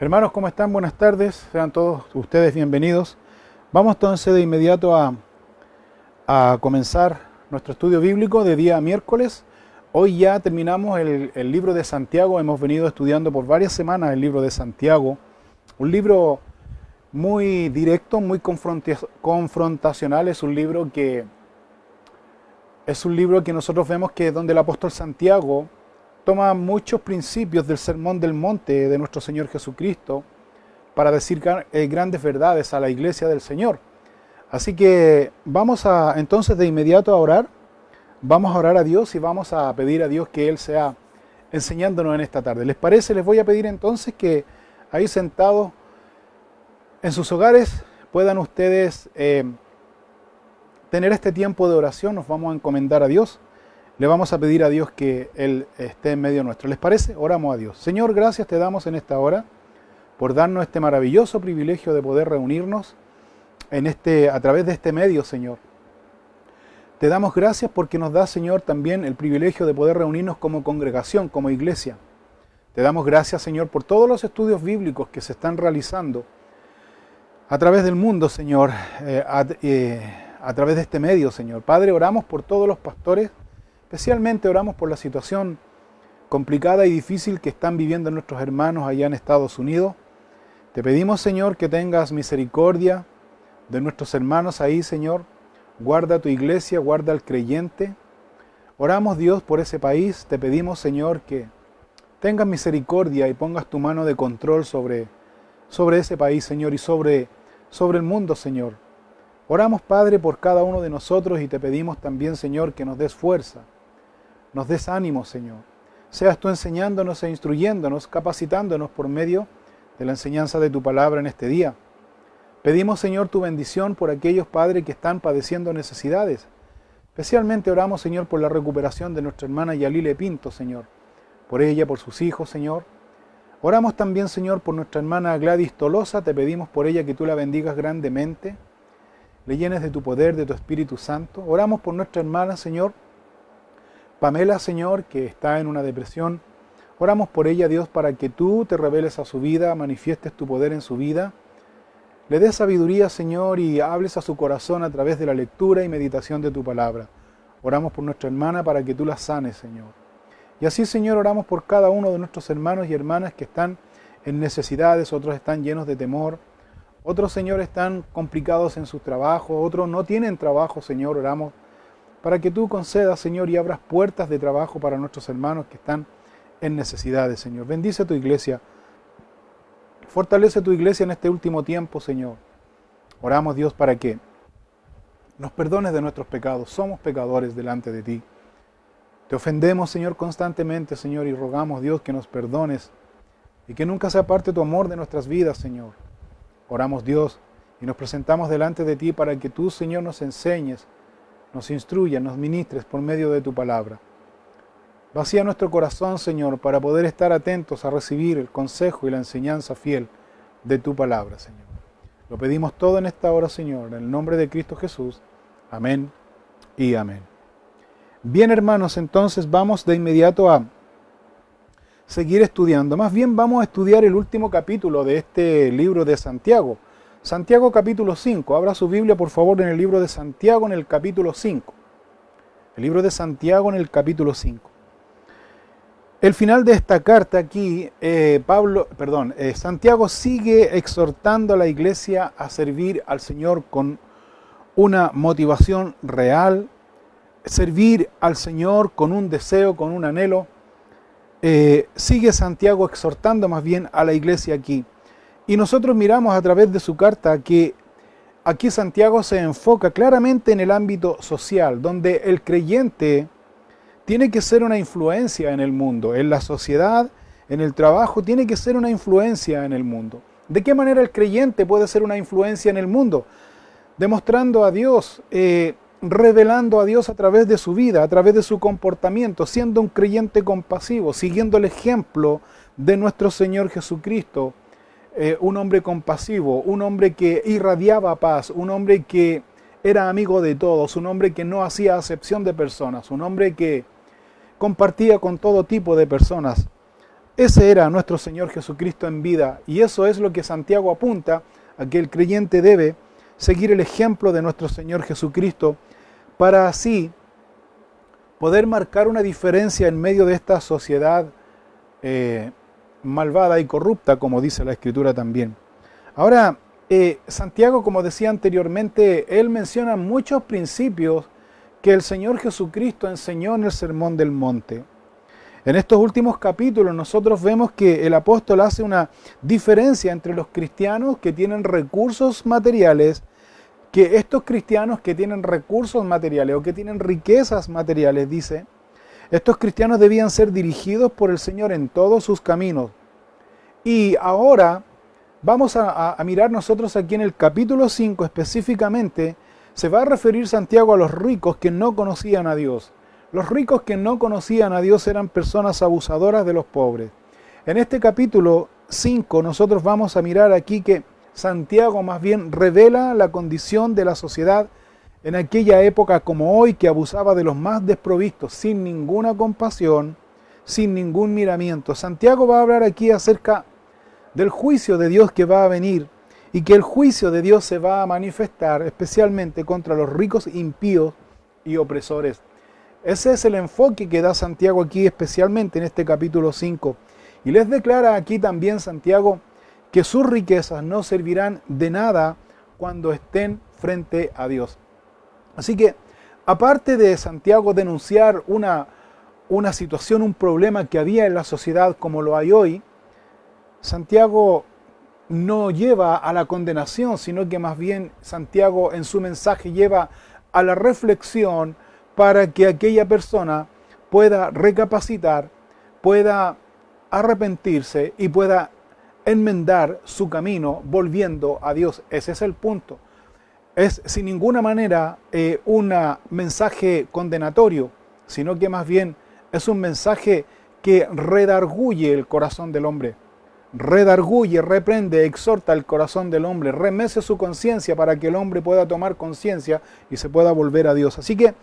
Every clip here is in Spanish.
Hermanos, ¿cómo están? Buenas tardes. Sean todos ustedes bienvenidos. Vamos entonces de inmediato a comenzar nuestro estudio bíblico de día miércoles. Hoy ya terminamos el libro de Santiago. Hemos venido estudiando por varias semanas el libro de Santiago. Un libro muy directo, muy confrontacional. Es un libro que nosotros vemos que donde el apóstol Santiago toma muchos principios del Sermón del Monte de nuestro Señor Jesucristo para decir grandes verdades a la iglesia del Señor. Así que vamos entonces de inmediato a orar. Vamos a orar a Dios y vamos a pedir a Dios que Él sea enseñándonos en esta tarde. ¿Les parece? Les voy a pedir entonces que ahí sentados en sus hogares puedan ustedes tener este tiempo de oración. Nos vamos a encomendar a Dios. Le vamos a pedir a Dios que Él esté en medio nuestro. ¿Les parece? Oramos a Dios. Señor, gracias te damos en esta hora por darnos este maravilloso privilegio de poder reunirnos a través de este medio, Señor. Te damos gracias porque nos da, Señor, también el privilegio de poder reunirnos como congregación, como iglesia. Te damos gracias, Señor, por todos los estudios bíblicos que se están realizando a través del mundo, Señor, a través de este medio, Señor. Padre, oramos por todos los pastores. Especialmente oramos por la situación complicada y difícil que están viviendo nuestros hermanos allá en Estados Unidos. Te pedimos, Señor, que tengas misericordia de nuestros hermanos ahí, Señor. Guarda tu iglesia, guarda al creyente. Oramos, Dios, por ese país. Te pedimos, Señor, que tengas misericordia y pongas tu mano de control sobre ese país, Señor, y sobre el mundo, Señor. Oramos, Padre, por cada uno de nosotros y te pedimos también, Señor, que nos des fuerza. Nos des ánimo, Señor. Seas tú enseñándonos e instruyéndonos, capacitándonos por medio de la enseñanza de tu palabra en este día. Pedimos, Señor, tu bendición por aquellos, Padre, que están padeciendo necesidades. Especialmente oramos, Señor, por la recuperación de nuestra hermana Yalile Pinto, Señor. Por ella, por sus hijos, Señor. Oramos también, Señor, por nuestra hermana Gladys Tolosa. Te pedimos por ella que tú la bendigas grandemente. Le llenes de tu poder, de tu Espíritu Santo. Oramos por nuestra hermana, Señor, Pamela, Señor, que está en una depresión. Oramos por ella, Dios, para que tú te reveles a su vida, manifiestes tu poder en su vida. Le des sabiduría, Señor, y hables a su corazón a través de la lectura y meditación de tu palabra. Oramos por nuestra hermana para que tú la sanes, Señor. Y así, Señor, oramos por cada uno de nuestros hermanos y hermanas que están en necesidades, otros están llenos de temor, otros, Señor, están complicados en sus trabajos, otros no tienen trabajo, Señor. Oramos para que tú concedas, Señor, y abras puertas de trabajo para nuestros hermanos que están en necesidades, Señor. Bendice tu iglesia. Fortalece tu iglesia en este último tiempo, Señor. Oramos, Dios, para que nos perdones de nuestros pecados. Somos pecadores delante de ti. Te ofendemos, Señor, constantemente, Señor, y rogamos, Dios, que nos perdones y que nunca sea parte tu amor de nuestras vidas, Señor. Oramos, Dios, y nos presentamos delante de ti para que tú, Señor, nos enseñes, nos instruyas, nos ministres por medio de tu palabra. Vacía nuestro corazón, Señor, para poder estar atentos a recibir el consejo y la enseñanza fiel de tu palabra, Señor. Lo pedimos todo en esta hora, Señor, en el nombre de Cristo Jesús. Amén y amén. Bien, hermanos, entonces vamos de inmediato a seguir estudiando. Más bien vamos a estudiar el último capítulo de este libro de Santiago. Santiago capítulo 5. Abra su Biblia, por favor, en el libro de Santiago en el capítulo 5. El libro de Santiago en el capítulo 5. El final de esta carta aquí, Santiago sigue exhortando a la iglesia a servir al Señor con una motivación real, servir al Señor con un deseo, con un anhelo. Sigue Santiago exhortando más bien a la iglesia aquí. Y nosotros miramos a través de su carta que aquí Santiago se enfoca claramente en el ámbito social, donde el creyente tiene que ser una influencia en el mundo, en la sociedad, en el trabajo, tiene que ser una influencia en el mundo. ¿De qué manera el creyente puede ser una influencia en el mundo? Demostrando a Dios, revelando a Dios a través de su vida, a través de su comportamiento, siendo un creyente compasivo, siguiendo el ejemplo de nuestro Señor Jesucristo, un hombre compasivo, un hombre que irradiaba paz, un hombre que era amigo de todos, un hombre que no hacía acepción de personas, un hombre que compartía con todo tipo de personas. Ese era nuestro Señor Jesucristo en vida, y eso es lo que Santiago apunta, a que el creyente debe seguir el ejemplo de nuestro Señor Jesucristo, para así poder marcar una diferencia en medio de esta sociedad malvada y corrupta, como dice la Escritura también. Ahora, Santiago, como decía anteriormente, él menciona muchos principios que el Señor Jesucristo enseñó en el Sermón del Monte. En estos últimos capítulos nosotros vemos que el apóstol hace una diferencia entre los cristianos que tienen recursos materiales, que estos cristianos que tienen recursos materiales o que tienen riquezas materiales, dice, estos cristianos debían ser dirigidos por el Señor en todos sus caminos. Y ahora vamos a mirar nosotros aquí en el capítulo 5 específicamente, se va a referir Santiago a los ricos que no conocían a Dios. Los ricos que no conocían a Dios eran personas abusadoras de los pobres. En este capítulo 5 nosotros vamos a mirar aquí que Santiago más bien revela la condición de la sociedad en aquella época como hoy, que abusaba de los más desprovistos, sin ninguna compasión, sin ningún miramiento. Santiago va a hablar aquí acerca del juicio de Dios que va a venir, y que el juicio de Dios se va a manifestar especialmente contra los ricos impíos y opresores. Ese es el enfoque que da Santiago aquí, especialmente en este capítulo 5. Y les declara aquí también Santiago que sus riquezas no servirán de nada cuando estén frente a Dios. Así que, aparte de Santiago denunciar una situación, un problema que había en la sociedad como lo hay hoy, Santiago no lleva a la condenación, sino que más bien Santiago en su mensaje lleva a la reflexión para que aquella persona pueda recapacitar, pueda arrepentirse y pueda enmendar su camino volviendo a Dios. Ese es el punto. Es sin ninguna manera un mensaje condenatorio, sino que más bien es un mensaje que redarguye el corazón del hombre. Redarguye, reprende, exhorta el corazón del hombre, remece su conciencia para que el hombre pueda tomar conciencia y se pueda volver a Dios. Así que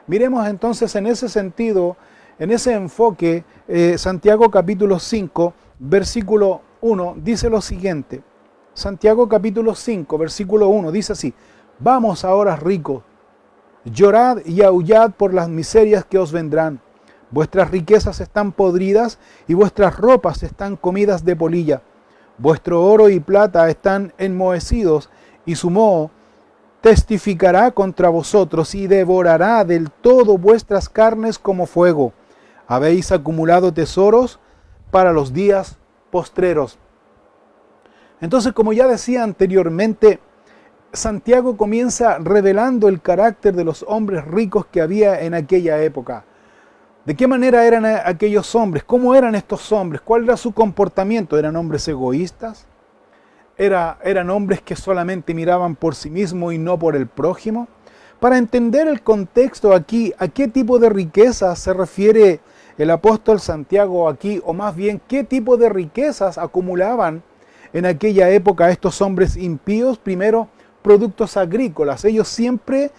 miremos entonces en ese sentido, en ese enfoque, Santiago capítulo 5, versículo 1, dice lo siguiente. Santiago capítulo 5, versículo 1, dice así: Vamos ahora, ricos, llorad y aullad por las miserias que os vendrán. Vuestras riquezas están podridas y vuestras ropas están comidas de polilla. Vuestro oro y plata están enmohecidos y su moho testificará contra vosotros y devorará del todo vuestras carnes como fuego. Habéis acumulado tesoros para los días postreros. Entonces, como ya decía anteriormente, Santiago comienza revelando el carácter de los hombres ricos que había en aquella época. ¿De qué manera eran aquellos hombres? ¿Cómo eran estos hombres? ¿Cuál era su comportamiento? ¿Eran hombres egoístas? ¿Eran hombres que solamente miraban por sí mismos y no por el prójimo? Para entender el contexto aquí, ¿a qué tipo de riquezas se refiere el apóstol Santiago aquí? O más bien, ¿qué tipo de riquezas acumulaban en aquella época estos hombres impíos? Primero, productos agrícolas. Ellos siempre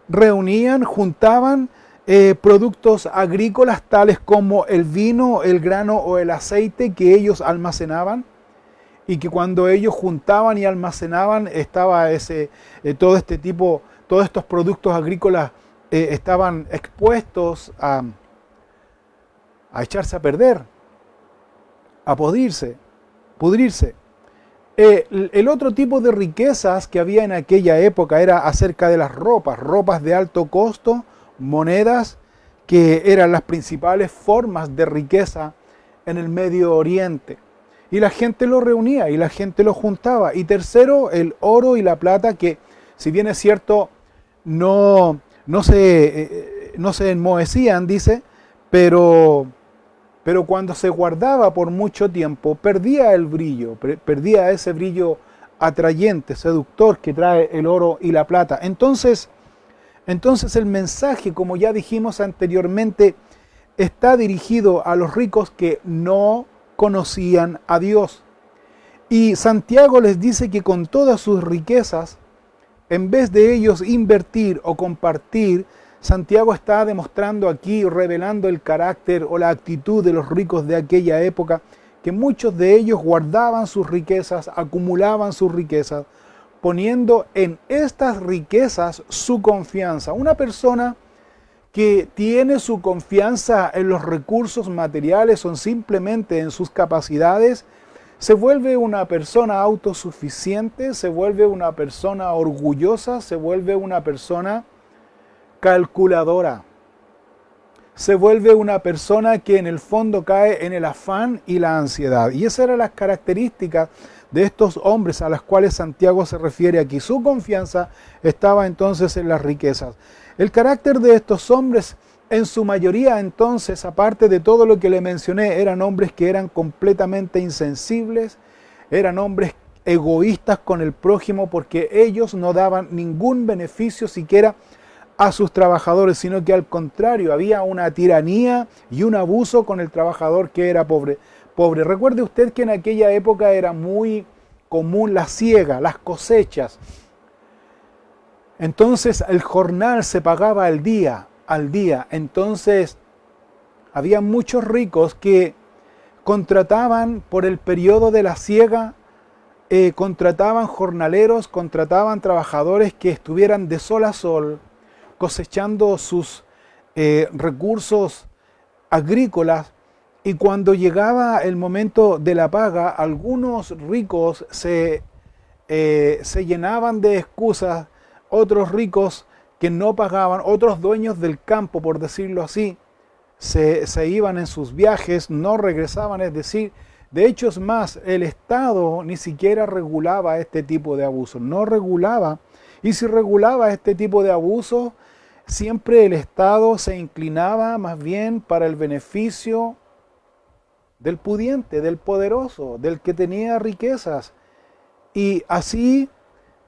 reunían, juntaban productos agrícolas tales como el vino, el grano o el aceite que ellos almacenaban, y que cuando ellos juntaban y almacenaban estaba todos estos productos agrícolas estaban expuestos a echarse a perder, a pudrirse. El otro tipo de riquezas que había en aquella época era acerca de las ropas de alto costo, monedas, que eran las principales formas de riqueza en el Medio Oriente. Y la gente lo reunía y la gente lo juntaba. Y tercero, el oro y la plata, que si bien es cierto, no se enmohecían, dice, pero cuando se guardaba por mucho tiempo, perdía el brillo, perdía ese brillo atrayente, seductor que trae el oro y la plata. Entonces el mensaje, como ya dijimos anteriormente, está dirigido a los ricos que no conocían a Dios. Y Santiago les dice que con todas sus riquezas, en vez de ellos invertir o compartir, Santiago está demostrando aquí, revelando el carácter o la actitud de los ricos de aquella época, que muchos de ellos guardaban sus riquezas, acumulaban sus riquezas, poniendo en estas riquezas su confianza. Una persona que tiene su confianza en los recursos materiales o simplemente en sus capacidades, se vuelve una persona autosuficiente, se vuelve una persona orgullosa, se vuelve una persona calculadora. Se vuelve una persona que en el fondo cae en el afán y la ansiedad. Y esas eran las características de estos hombres a las cuales Santiago se refiere aquí. Su confianza estaba entonces en las riquezas. El carácter de estos hombres, en su mayoría entonces, aparte de todo lo que le mencioné, eran hombres que eran completamente insensibles, eran hombres egoístas con el prójimo porque ellos no daban ningún beneficio siquiera a sus trabajadores, sino que al contrario, había una tiranía y un abuso con el trabajador que era pobre. Recuerde usted que en aquella época era muy común la siega, las cosechas. Entonces el jornal se pagaba al día. Entonces había muchos ricos que contrataban por el periodo de la siega, contrataban jornaleros, contrataban trabajadores que estuvieran de sol a sol, cosechando sus recursos agrícolas, y cuando llegaba el momento de la paga, algunos ricos se llenaban de excusas, otros ricos que no pagaban, otros dueños del campo, por decirlo así, se iban en sus viajes, no regresaban, es decir, de hecho es más, el Estado ni siquiera regulaba este tipo de abusos, no regulaba, y si regulaba este tipo de abusos, siempre el Estado se inclinaba más bien para el beneficio del pudiente, del poderoso, del que tenía riquezas, y así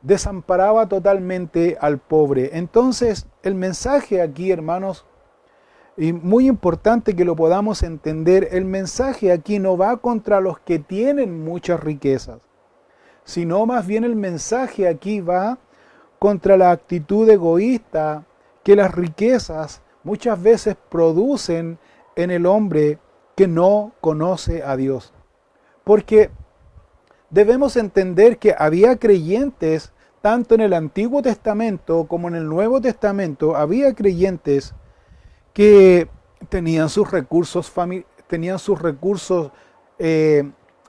desamparaba totalmente al pobre. Entonces, el mensaje aquí, hermanos, y muy importante que lo podamos entender, el mensaje aquí no va contra los que tienen muchas riquezas, sino más bien el mensaje aquí va contra la actitud egoísta que las riquezas muchas veces producen en el hombre que no conoce a Dios. Porque debemos entender que había creyentes, tanto en el Antiguo Testamento como en el Nuevo Testamento, había creyentes que tenían sus recursos,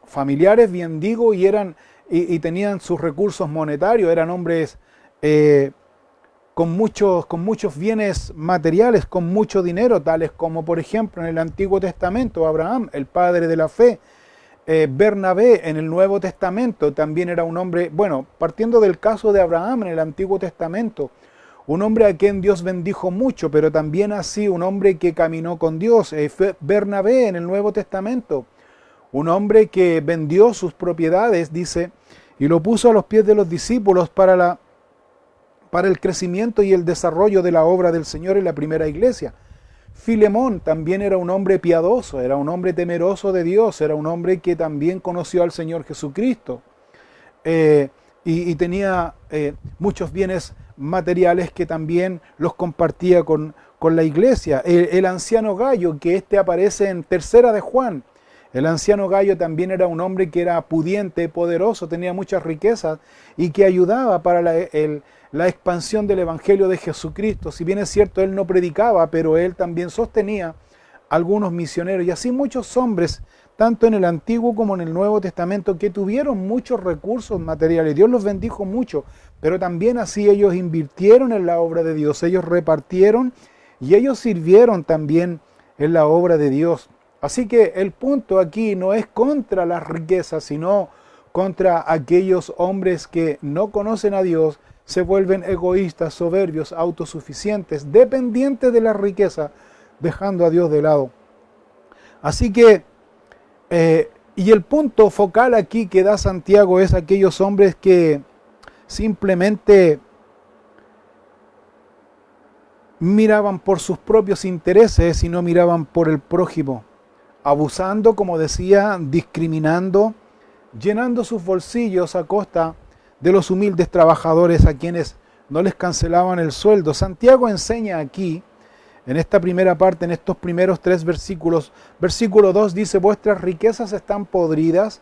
familiares, bien digo, y tenían sus recursos monetarios, eran hombres con muchos bienes materiales, con mucho dinero, tales como por ejemplo en el Antiguo Testamento Abraham, el padre de la fe. Bernabé en el Nuevo Testamento también era un hombre, bueno, partiendo del caso de Abraham en el Antiguo Testamento, un hombre a quien Dios bendijo mucho, pero también así un hombre que caminó con Dios. Fue Bernabé en el Nuevo Testamento, un hombre que vendió sus propiedades, dice, y lo puso a los pies de los discípulos para el crecimiento y el desarrollo de la obra del Señor en la primera iglesia. Filemón también era un hombre piadoso, era un hombre temeroso de Dios, era un hombre que también conoció al Señor Jesucristo y tenía muchos bienes materiales que también los compartía con la iglesia. El anciano Gayo, que aparece en Tercera de Juan, el anciano Gayo también era un hombre que era pudiente, poderoso, tenía muchas riquezas y que ayudaba para la expansión del Evangelio de Jesucristo. Si bien es cierto, él no predicaba, pero él también sostenía algunos misioneros. Y así muchos hombres, tanto en el Antiguo como en el Nuevo Testamento, que tuvieron muchos recursos materiales. Dios los bendijo mucho, pero también así ellos invirtieron en la obra de Dios. Ellos repartieron y ellos sirvieron también en la obra de Dios. Así que el punto aquí no es contra las riquezas, sino contra aquellos hombres que no conocen a Dios, se vuelven egoístas, soberbios, autosuficientes, dependientes de la riqueza, dejando a Dios de lado. Así que, y el punto focal aquí que da Santiago es aquellos hombres que simplemente miraban por sus propios intereses y no miraban por el prójimo, abusando, como decía, discriminando, llenando sus bolsillos a costa de los humildes trabajadores a quienes no les cancelaban el sueldo. Santiago enseña aquí, en esta primera parte, en estos primeros 3 versículos, versículo 2 dice: vuestras riquezas están podridas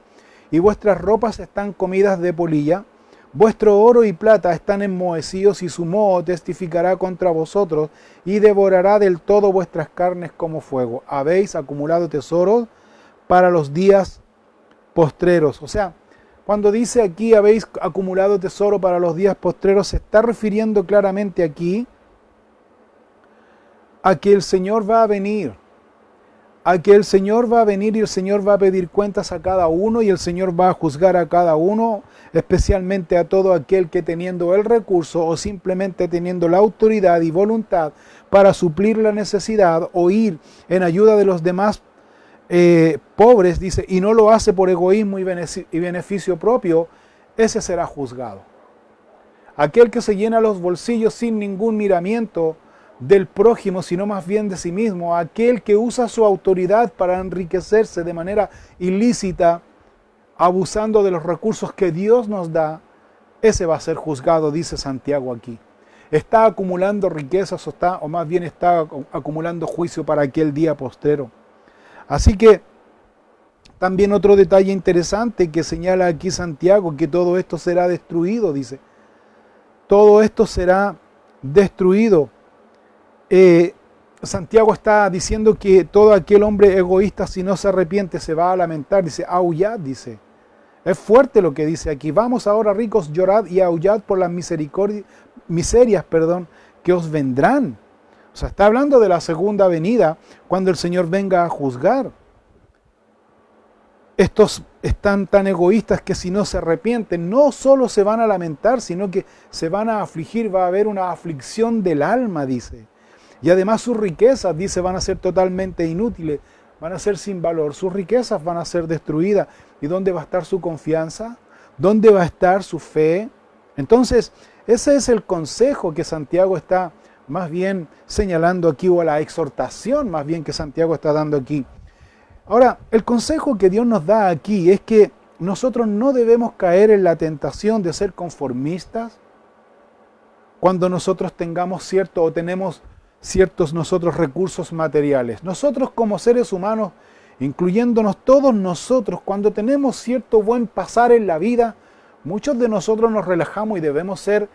y vuestras ropas están comidas de polilla. Vuestro oro y plata están enmohecidos y su moho testificará contra vosotros y devorará del todo vuestras carnes como fuego. Habéis acumulado tesoros para los días postreros. O sea, cuando dice aquí habéis acumulado tesoro para los días postreros, se está refiriendo claramente aquí a que el Señor va a venir. A que el Señor va a venir y el Señor va a pedir cuentas a cada uno y el Señor va a juzgar a cada uno, especialmente a todo aquel que teniendo el recurso o simplemente teniendo la autoridad y voluntad para suplir la necesidad o ir en ayuda de los demás pobres, dice, y no lo hace por egoísmo y beneficio propio, ese será juzgado. Aquel que se llena los bolsillos sin ningún miramiento del prójimo, sino más bien de sí mismo, aquel que usa su autoridad para enriquecerse de manera ilícita, abusando de los recursos que Dios nos da, ese va a ser juzgado, dice Santiago aquí. Está acumulando riquezas o más bien está acumulando juicio para aquel día postrero. Así que también otro detalle interesante que señala aquí Santiago, que todo esto será destruido, dice. Todo esto será destruido. Santiago está diciendo que todo aquel hombre egoísta, si no se arrepiente, se va a lamentar. Dice, aullad, dice. Es fuerte lo que dice aquí. Vamos ahora, ricos, llorad y aullad por las miserias que os vendrán. O sea, está hablando de la segunda venida, cuando el Señor venga a juzgar. Estos están tan egoístas que si no se arrepienten, no solo se van a lamentar, sino que se van a afligir, va a haber una aflicción del alma, dice. Y además sus riquezas, dice, van a ser totalmente inútiles, van a ser sin valor, sus riquezas van a ser destruidas. ¿Y dónde va a estar su confianza? ¿Dónde va a estar su fe? Entonces, ese es el consejo que Santiago está más bien señalando aquí, o la exhortación más bien que Santiago está dando aquí. Ahora, el consejo que Dios nos da aquí es que nosotros no debemos caer en la tentación de ser conformistas cuando nosotros tengamos tenemos ciertos recursos materiales. Nosotros como seres humanos, incluyéndonos todos nosotros, cuando tenemos cierto buen pasar en la vida, muchos de nosotros nos relajamos y debemos ser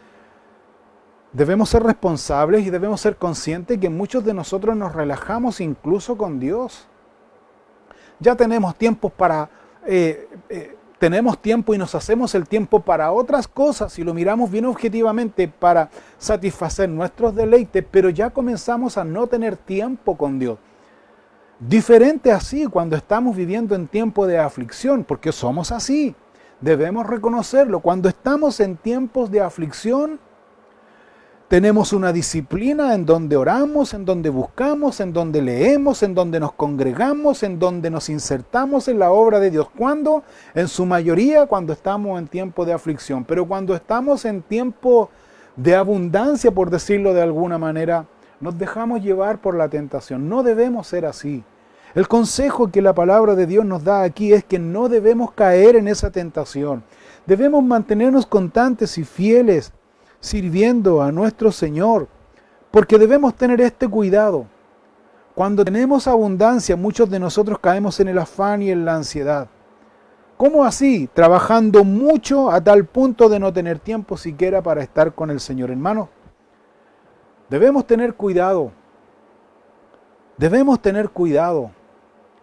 responsables y debemos ser conscientes que muchos de nosotros nos relajamos incluso con Dios. Ya tenemos tiempo tenemos tiempo y nos hacemos el tiempo para otras cosas, si lo miramos bien objetivamente, para satisfacer nuestros deleites, pero ya comenzamos a no tener tiempo con Dios. Diferente así cuando estamos viviendo en tiempo de aflicción, porque somos así, debemos reconocerlo. Cuando estamos en tiempos de aflicción, tenemos una disciplina en donde oramos, en donde buscamos, en donde leemos, en donde nos congregamos, en donde nos insertamos en la obra de Dios. ¿Cuándo? En su mayoría cuando estamos en tiempo de aflicción. Pero cuando estamos en tiempo de abundancia, por decirlo de alguna manera, nos dejamos llevar por la tentación. No debemos ser así. El consejo que la palabra de Dios nos da aquí es que no debemos caer en esa tentación. Debemos mantenernos constantes y fieles, sirviendo a nuestro Señor, porque debemos tener este cuidado. Cuando tenemos abundancia, muchos de nosotros caemos en el afán y en la ansiedad. ¿Cómo así? Trabajando mucho a tal punto de no tener tiempo siquiera para estar con el Señor. Hermanos, debemos tener cuidado. Debemos tener cuidado.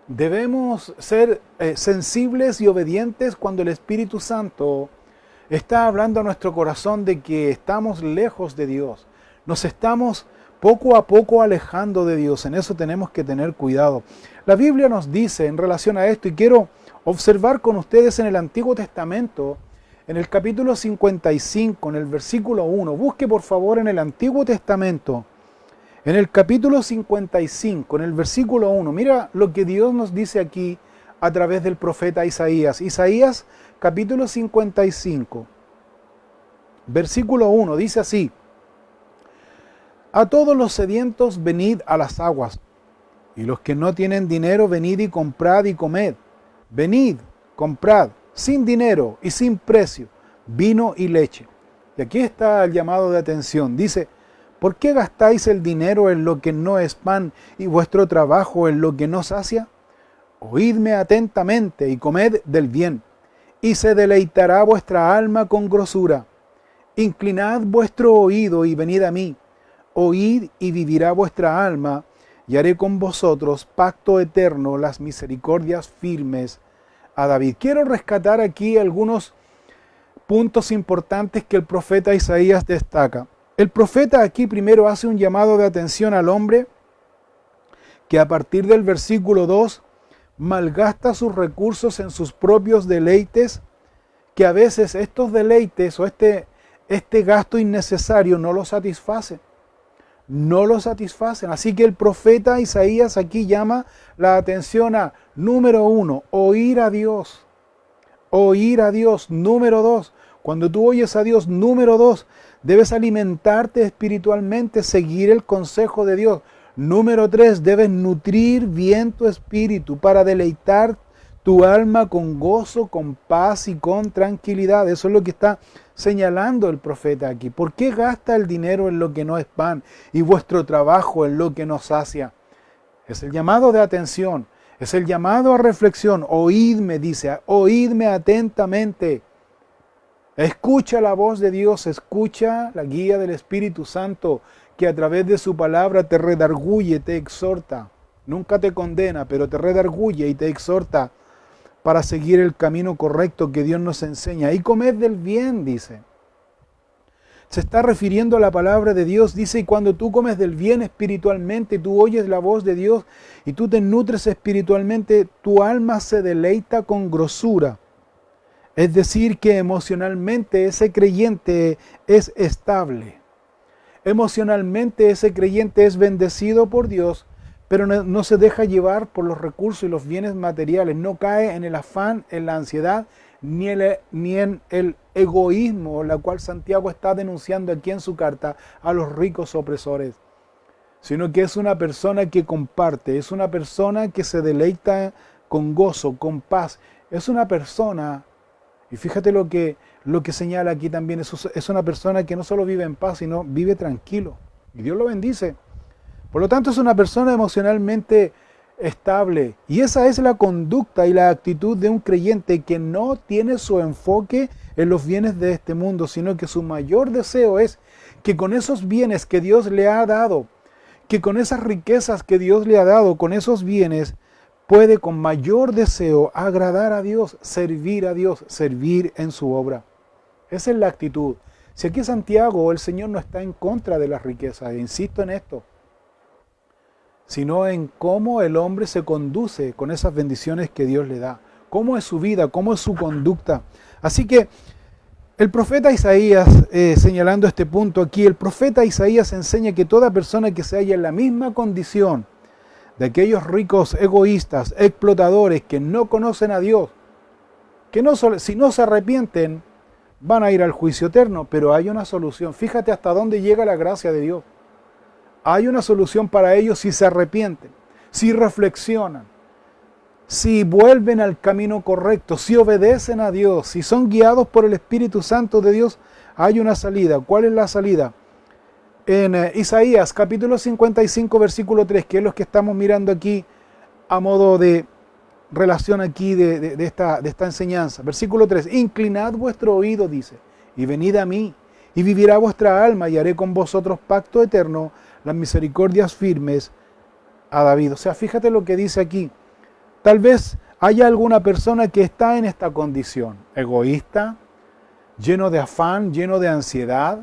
Debemos ser sensibles y obedientes cuando el Espíritu Santo está hablando a nuestro corazón de que estamos lejos de Dios. Nos estamos poco a poco alejando de Dios. En eso tenemos que tener cuidado. La Biblia nos dice en relación a esto, y quiero observar con ustedes en el Antiguo Testamento, en el capítulo 55, en el versículo 1. Busque por favor en el Antiguo Testamento, en el capítulo 55, en el versículo 1. Mira lo que Dios nos dice aquí a través del profeta Isaías. Isaías capítulo 55, versículo 1, dice así: a todos los sedientos venid a las aguas, y los que no tienen dinero venid y comprad y comed. Venid, comprad, sin dinero y sin precio, vino y leche. Y aquí está el llamado de atención. Dice, ¿por qué gastáis el dinero en lo que no es pan y vuestro trabajo en lo que no sacia? Oídme atentamente y comed del bien, y se deleitará vuestra alma con grosura. Inclinad vuestro oído y venid a mí. Oíd y vivirá vuestra alma, y haré con vosotros pacto eterno, las misericordias firmes a David. Quiero rescatar aquí algunos puntos importantes que el profeta Isaías destaca. El profeta aquí primero hace un llamado de atención al hombre que a partir del versículo 2 malgasta sus recursos en sus propios deleites, que a veces estos deleites o este gasto innecesario no lo satisfacen. No lo satisfacen. Así que el profeta Isaías aquí llama la atención a, número 1, oír a Dios. Oír a Dios. Número 2, cuando tú oyes a Dios, número 2, debes alimentarte espiritualmente, seguir el consejo de Dios. Número 3, debes nutrir bien tu espíritu para deleitar tu alma con gozo, con paz y con tranquilidad. Eso es lo que está señalando el profeta aquí. ¿Por qué gasta el dinero en lo que no es pan y vuestro trabajo en lo que no sacia? Es el llamado de atención, es el llamado a reflexión. Oídme, dice, oídme atentamente. Escucha la voz de Dios, escucha la guía del Espíritu Santo, que a través de su palabra te redarguye, te exhorta. Nunca te condena, pero te redarguye y te exhorta para seguir el camino correcto que Dios nos enseña. Y comed del bien, dice. Se está refiriendo a la palabra de Dios, dice, y cuando tú comes del bien espiritualmente, tú oyes la voz de Dios y tú te nutres espiritualmente, tu alma se deleita con grosura. Es decir, que emocionalmente ese creyente es estable. Emocionalmente ese creyente es bendecido por Dios, pero no se deja llevar por los recursos y los bienes materiales. No cae en el afán, en la ansiedad, ni en el egoísmo, la cual Santiago está denunciando aquí en su carta a los ricos opresores. Sino que es una persona que comparte, es una persona que se deleita con gozo, con paz. Es una persona... Y fíjate lo que señala aquí también, es una persona que no solo vive en paz, sino vive tranquilo. Y Dios lo bendice. Por lo tanto, es una persona emocionalmente estable. Y esa es la conducta y la actitud de un creyente que no tiene su enfoque en los bienes de este mundo, sino que su mayor deseo es que con esos bienes que Dios le ha dado, que con esas riquezas que Dios le ha dado, con esos bienes, puede con mayor deseo agradar a Dios, servir en su obra. Esa es la actitud. Si aquí Santiago, el Señor no está en contra de las riquezas, insisto en esto, sino en cómo el hombre se conduce con esas bendiciones que Dios le da, cómo es su vida, cómo es su conducta. Así que el profeta Isaías, señalando este punto aquí, el profeta Isaías enseña que toda persona que se halla en la misma condición de aquellos ricos egoístas, explotadores que no conocen a Dios, que si no se arrepienten, van a ir al juicio eterno, pero hay una solución. Fíjate hasta dónde llega la gracia de Dios. Hay una solución para ellos si se arrepienten, si reflexionan, si vuelven al camino correcto, si obedecen a Dios, si son guiados por el Espíritu Santo de Dios, hay una salida. ¿Cuál es la salida? En Isaías capítulo 55 versículo 3, que es lo que estamos mirando aquí a modo de relación aquí de esta enseñanza. Versículo 3, inclinad vuestro oído, dice, y venid a mí, y vivirá vuestra alma, y haré con vosotros pacto eterno, las misericordias firmes a David. O sea, fíjate lo que dice aquí. Tal vez haya alguna persona que está en esta condición, egoísta, lleno de afán, lleno de ansiedad,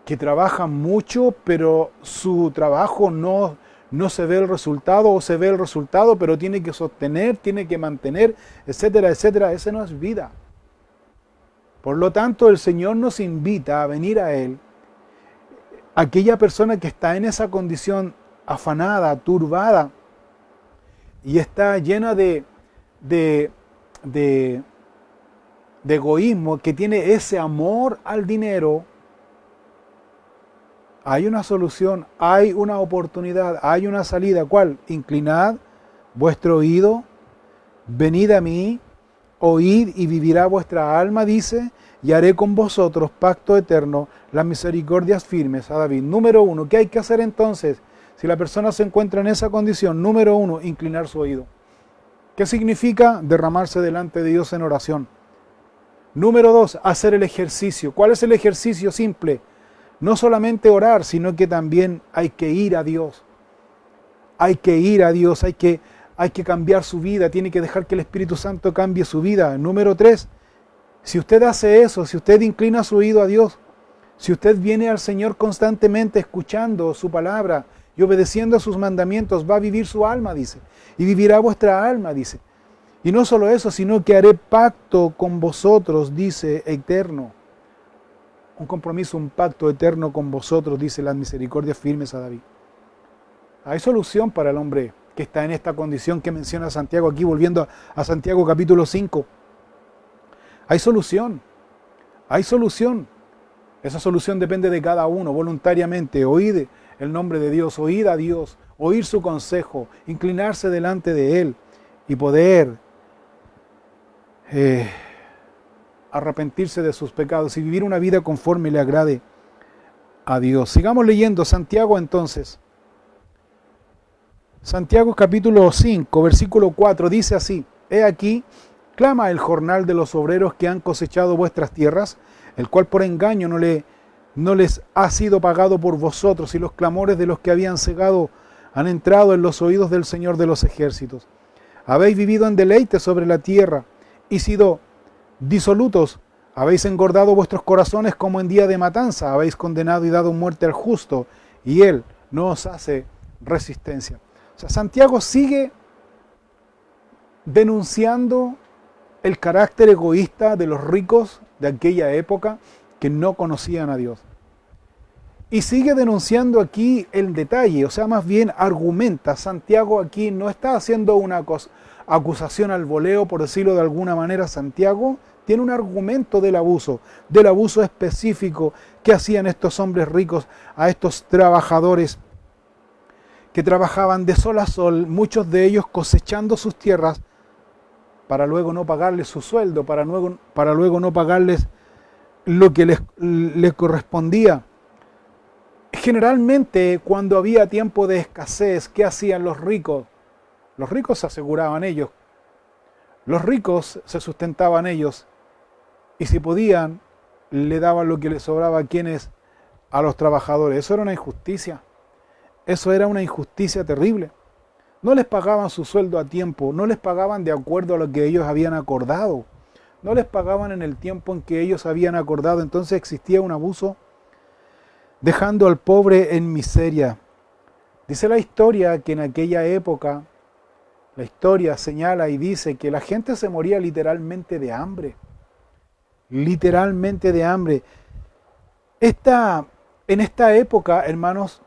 que trabaja mucho, pero su trabajo no se ve el resultado, o se ve el resultado, pero tiene que sostener, tiene que mantener, etcétera, etcétera. Esa no es vida. Por lo tanto, el Señor nos invita a venir a Él. Aquella persona que está en esa condición afanada, turbada, y está llena de egoísmo, que tiene ese amor al dinero, hay una solución, hay una oportunidad, hay una salida. ¿Cuál? Inclinad vuestro oído, venid a mí, oíd y vivirá vuestra alma, dice, y haré con vosotros pacto eterno, las misericordias firmes a David. Número 1, ¿qué hay que hacer entonces? Si la persona se encuentra en esa condición, número 1, inclinar su oído. ¿Qué significa? Derramarse delante de Dios en oración. Número 2, hacer el ejercicio. ¿Cuál es el ejercicio simple? No solamente orar, sino que también hay que ir a Dios. Hay que ir a Dios, hay que cambiar su vida, tiene que dejar que el Espíritu Santo cambie su vida. Número 3, si usted hace eso, si usted inclina su oído a Dios, si usted viene al Señor constantemente escuchando su palabra y obedeciendo a sus mandamientos, va a vivir su alma, dice, y vivirá vuestra alma, dice. Y no solo eso, sino que haré pacto con vosotros, dice, eterno. Un compromiso, un pacto eterno con vosotros, dice las misericordias firmes a David. Hay solución para el hombre que está en esta condición que menciona Santiago aquí, volviendo a Santiago capítulo 5. Hay solución, hay solución. Esa solución depende de cada uno, voluntariamente. Oíd el nombre de Dios, oíd a Dios, oír su consejo, inclinarse delante de Él y poder arrepentirse de sus pecados y vivir una vida conforme le agrade a Dios. Sigamos leyendo Santiago entonces. Santiago capítulo 5, versículo 4, dice así: He aquí, clama el jornal de los obreros que han cosechado vuestras tierras, el cual por engaño no les ha sido pagado por vosotros, y los clamores de los que habían cegado han entrado en los oídos del Señor de los ejércitos. Habéis vivido en deleite sobre la tierra, y sido disolutos, habéis engordado vuestros corazones como en día de matanza, habéis condenado y dado muerte al justo, y él no os hace resistencia. O sea, Santiago sigue denunciando el carácter egoísta de los ricos de aquella época que no conocían a Dios. Y sigue denunciando aquí el detalle, o sea, más bien argumenta. Santiago aquí no está haciendo una acusación al voleo, por decirlo de alguna manera. Santiago tiene un argumento del abuso específico que hacían estos hombres ricos a estos trabajadores que trabajaban de sol a sol, muchos de ellos cosechando sus tierras para luego no pagarles su sueldo, para luego no pagarles lo que les correspondía. Generalmente, cuando había tiempo de escasez, ¿qué hacían los ricos? Los ricos se aseguraban ellos. Los ricos se sustentaban ellos. Y si podían, le daban lo que les sobraba a los trabajadores. Eso era una injusticia. Eso era una injusticia terrible. No les pagaban su sueldo a tiempo, no les pagaban de acuerdo a lo que ellos habían acordado, no les pagaban en el tiempo en que ellos habían acordado. Entonces existía un abuso, dejando al pobre en miseria. Dice la historia que en aquella época, la historia señala y dice que la gente se moría literalmente de hambre. Literalmente de hambre. En esta época, hermanos,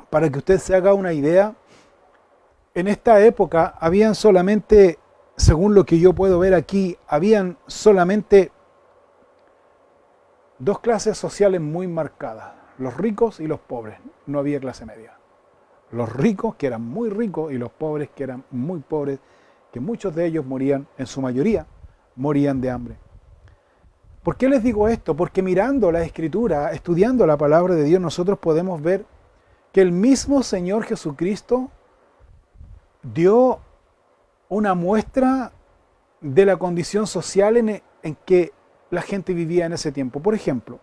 para que usted se haga una idea, en esta época habían solamente, según lo que yo puedo ver aquí, habían solamente dos clases sociales muy marcadas: los ricos y los pobres. No había clase media. Los ricos, que eran muy ricos, y los pobres, que eran muy pobres, que muchos de ellos morían, en su mayoría, morían de hambre. ¿Por qué les digo esto? Porque mirando la Escritura, estudiando la palabra de Dios, nosotros podemos ver que el mismo Señor Jesucristo dio una muestra de la condición social en que la gente vivía en ese tiempo. Por ejemplo,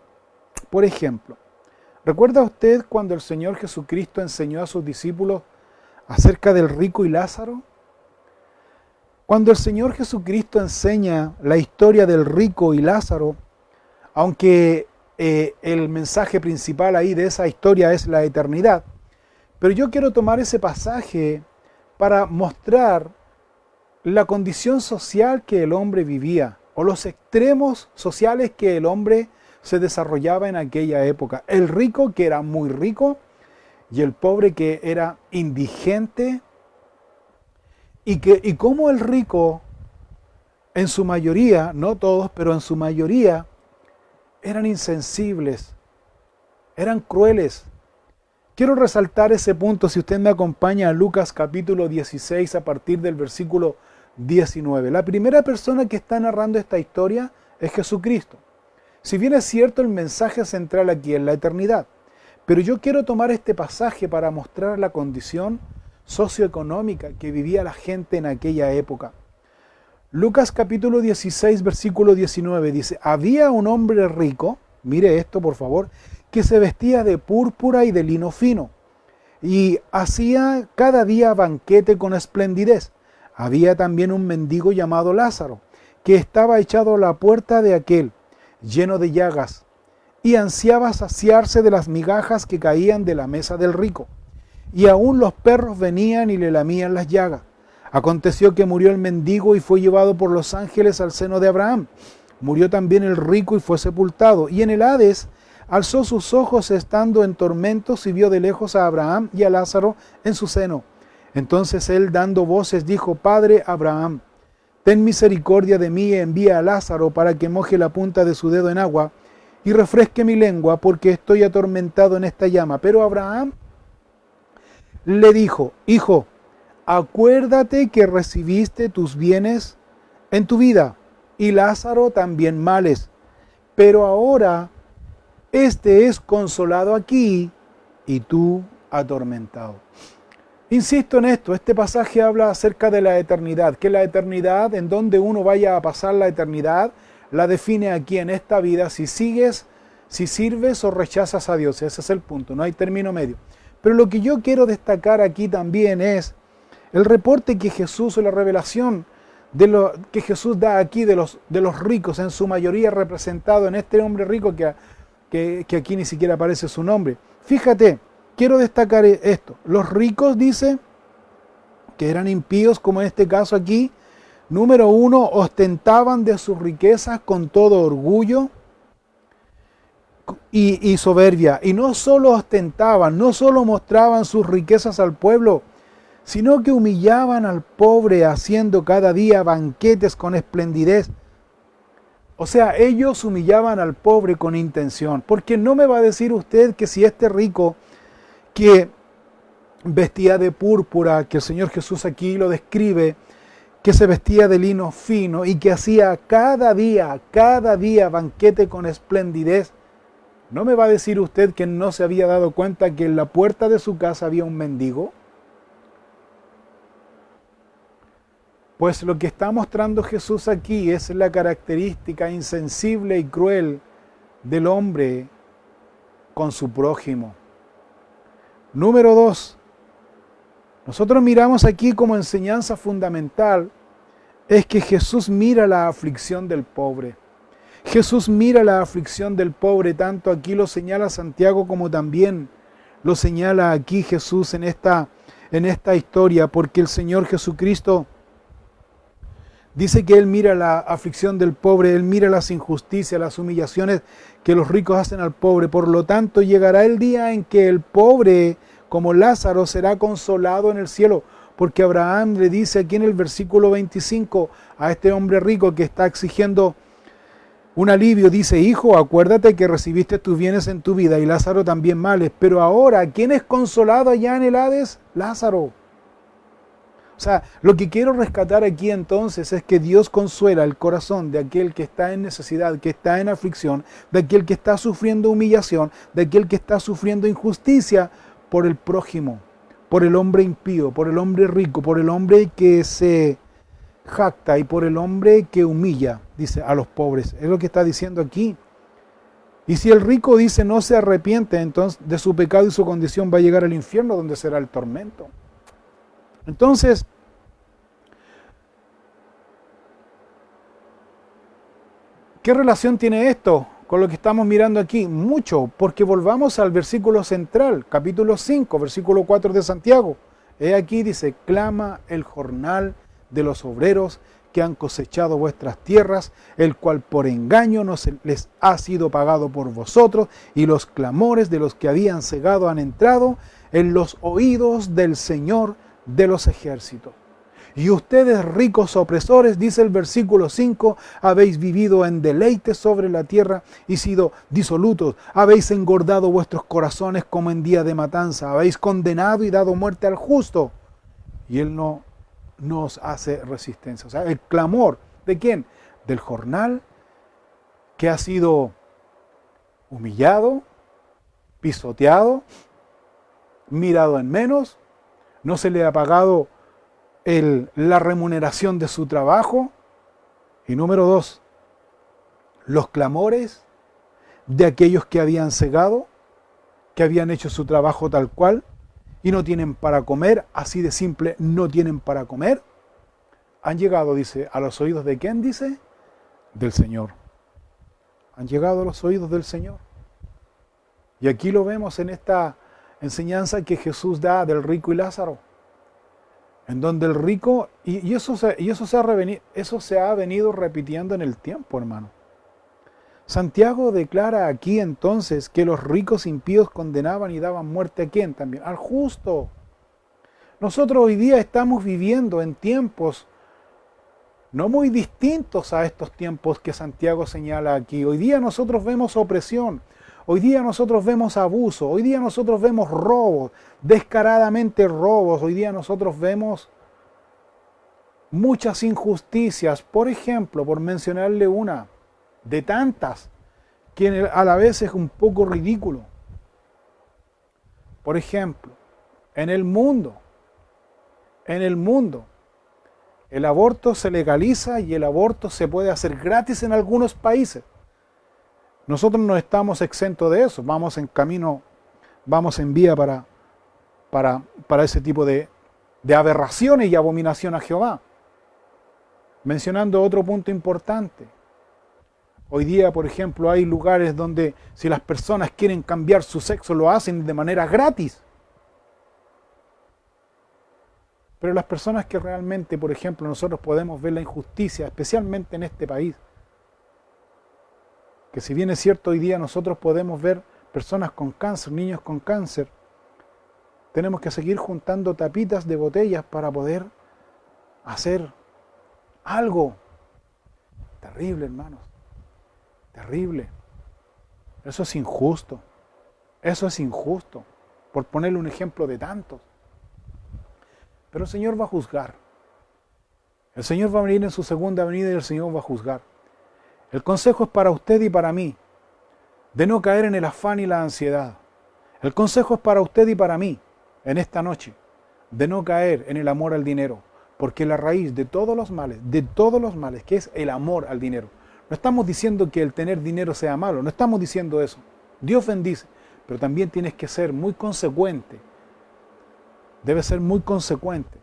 ¿recuerda usted cuando el Señor Jesucristo enseñó a sus discípulos acerca del rico y Lázaro? Cuando el Señor Jesucristo enseña la historia del rico y Lázaro, aunque el mensaje principal ahí de esa historia es la eternidad, pero yo quiero tomar ese pasaje para mostrar la condición social que el hombre vivía, o los extremos sociales que el hombre se desarrollaba en aquella época. El rico, que era muy rico, y el pobre, que era indigente, y cómo el rico, en su mayoría, no todos, pero en su mayoría, eran insensibles, eran crueles. Quiero resaltar ese punto si usted me acompaña a Lucas capítulo 16 a partir del versículo 19. La primera persona que está narrando esta historia es Jesucristo. Si bien es cierto, el mensaje central aquí es la eternidad, pero yo quiero tomar este pasaje para mostrar la condición socioeconómica que vivía la gente en aquella época. Lucas capítulo 16, versículo 19 dice, había un hombre rico, mire esto por favor, que se vestía de púrpura y de lino fino, y hacía cada día banquete con esplendidez. Había también un mendigo llamado Lázaro, que estaba echado a la puerta de aquel, lleno de llagas, y ansiaba saciarse de las migajas que caían de la mesa del rico. Y aún los perros venían y le lamían las llagas. Aconteció que murió el mendigo y fue llevado por los ángeles al seno de Abraham. Murió también el rico y fue sepultado. Y en el Hades alzó sus ojos estando en tormentos y vio de lejos a Abraham y a Lázaro en su seno. Entonces él, dando voces, dijo, Padre Abraham, ten misericordia de mí y envía a Lázaro para que moje la punta de su dedo en agua y refresque mi lengua, porque estoy atormentado en esta llama. Pero Abraham le dijo, Hijo, acuérdate que recibiste tus bienes en tu vida, y Lázaro también males, pero ahora este es consolado aquí y tú atormentado. Insisto en esto, este pasaje habla acerca de la eternidad, que la eternidad, en donde uno vaya a pasar la eternidad, la define aquí en esta vida, si sigues, si sirves o rechazas a Dios. Ese es el punto, no hay término medio. Pero lo que yo quiero destacar aquí también es el reporte que Jesús, o la revelación que Jesús da aquí de los ricos, en su mayoría representado en este hombre rico que aquí ni siquiera aparece su nombre. Fíjate, quiero destacar esto. Los ricos, dice, que eran impíos, como en este caso aquí, número uno, ostentaban de sus riquezas con todo orgullo y soberbia. Y no solo ostentaban, no solo mostraban sus riquezas al pueblo, sino que humillaban al pobre haciendo cada día banquetes con esplendidez. O sea, ellos humillaban al pobre con intención. Porque no me va a decir usted que si este rico que vestía de púrpura, que el Señor Jesús aquí lo describe, que se vestía de lino fino y que hacía cada día banquete con esplendidez, ¿no me va a decir usted que no se había dado cuenta que en la puerta de su casa había un mendigo? Pues lo que está mostrando Jesús aquí es la característica insensible y cruel del hombre con su prójimo. Número 2. Nosotros miramos aquí como enseñanza fundamental es que Jesús mira la aflicción del pobre. Jesús mira la aflicción del pobre, tanto aquí lo señala Santiago como también lo señala aquí Jesús en esta historia, porque el Señor Jesucristo dice que Él mira la aflicción del pobre, Él mira las injusticias, las humillaciones que los ricos hacen al pobre. Por lo tanto, llegará el día en que el pobre, como Lázaro, será consolado en el cielo. Porque Abraham le dice aquí en el versículo 25 a este hombre rico que está exigiendo un alivio, dice, Hijo, acuérdate que recibiste tus bienes en tu vida y Lázaro también males. Pero ahora, ¿quién es consolado allá en el Hades? Lázaro. O sea, lo que quiero rescatar aquí entonces es que Dios consuela el corazón de aquel que está en necesidad, que está en aflicción, de aquel que está sufriendo humillación, de aquel que está sufriendo injusticia por el prójimo, por el hombre impío, por el hombre rico, por el hombre que se jacta y por el hombre que humilla, dice, a los pobres. Es lo que está diciendo aquí. Y si el rico dice no se arrepiente entonces de su pecado y su condición, va a llegar al infierno donde será el tormento. Entonces, ¿qué relación tiene esto con lo que estamos mirando aquí? Mucho, porque volvamos al versículo central, capítulo 5, versículo 4 de Santiago. Aquí dice, clama el jornal de los obreros que han cosechado vuestras tierras, el cual por engaño no les ha sido pagado por vosotros, y los clamores de los que habían cegado han entrado en los oídos del Señor de los ejércitos. Y ustedes, ricos opresores, dice el versículo 5, habéis vivido en deleite sobre la tierra y sido disolutos, habéis engordado vuestros corazones como en día de matanza, habéis condenado y dado muerte al justo, y él no nos hace resistencia. O sea, el clamor, ¿de quién? Del jornal que ha sido humillado, pisoteado, mirado en menos, no se le ha pagado la remuneración de su trabajo. Y número 2, los clamores de aquellos que habían cegado, que habían hecho su trabajo tal cual y no tienen para comer, así de simple, no tienen para comer, han llegado, dice, a los oídos de ¿quién dice? Del Señor. Han llegado a los oídos del Señor. Y aquí lo vemos en esta enseñanza que Jesús da del rico y Lázaro, en donde el rico, y eso se ha venido repitiendo en el tiempo, hermano. Santiago declara aquí entonces que los ricos impíos condenaban y daban muerte ¿a quién también? Al justo. Nosotros hoy día estamos viviendo en tiempos no muy distintos a estos tiempos que Santiago señala aquí. Hoy día nosotros vemos opresión, hoy día nosotros vemos abuso, hoy día nosotros vemos robos, descaradamente robos, hoy día nosotros vemos muchas injusticias. Por ejemplo, por mencionarle una de tantas, que a la vez es un poco ridículo. Por ejemplo, en el mundo, el aborto se legaliza y el aborto se puede hacer gratis en algunos países. Nosotros no estamos exentos de eso, vamos en camino, vamos en vía para ese tipo de aberraciones y abominación a Jehová. Mencionando otro punto importante. Hoy día, por ejemplo, hay lugares donde si las personas quieren cambiar su sexo lo hacen de manera gratis. Pero las personas que realmente, por ejemplo, nosotros podemos ver la injusticia, especialmente en este país, que si bien es cierto hoy día nosotros podemos ver personas con cáncer, niños con cáncer, tenemos que seguir juntando tapitas de botellas para poder hacer algo. Terrible, hermanos. Terrible. Eso es injusto. Eso es injusto. Por ponerle un ejemplo de tantos. Pero el Señor va a juzgar. El Señor va a venir en su segunda venida y el Señor va a juzgar. El consejo es para usted y para mí, de no caer en el afán y la ansiedad. El consejo es para usted y para mí, en esta noche, de no caer en el amor al dinero, porque la raíz de todos los males, que es el amor al dinero. No estamos diciendo que el tener dinero sea malo, no estamos diciendo eso. Dios bendice, pero también tienes que ser muy consecuente. Debes ser muy consecuente.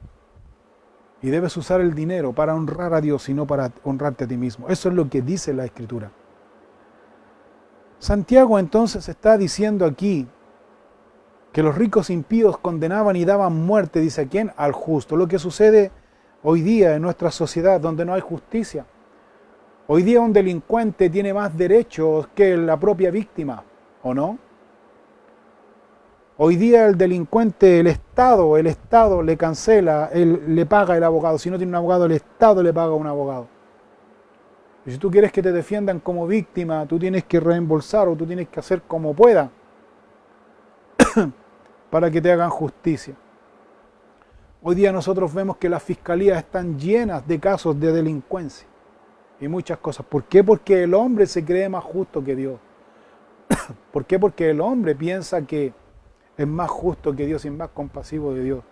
Y debes usar el dinero para honrar a Dios y no para honrarte a ti mismo. Eso es lo que dice la Escritura. Santiago entonces está diciendo aquí que los ricos impíos condenaban y daban muerte, dice, ¿a quién? Al justo. Lo que sucede hoy día en nuestra sociedad donde no hay justicia. Hoy día un delincuente tiene más derechos que la propia víctima, ¿o no? Hoy día el delincuente, el Estado le cancela, le paga el abogado. Si no tiene un abogado, el Estado le paga a un abogado. Y si tú quieres que te defiendan como víctima, tú tienes que reembolsar o tú tienes que hacer como pueda para que te hagan justicia. Hoy día nosotros vemos que las fiscalías están llenas de casos de delincuencia y muchas cosas. ¿Por qué? Porque el hombre se cree más justo que Dios. ¿Por qué? Porque el hombre piensa que es más justo que Dios y más compasivo de Dios.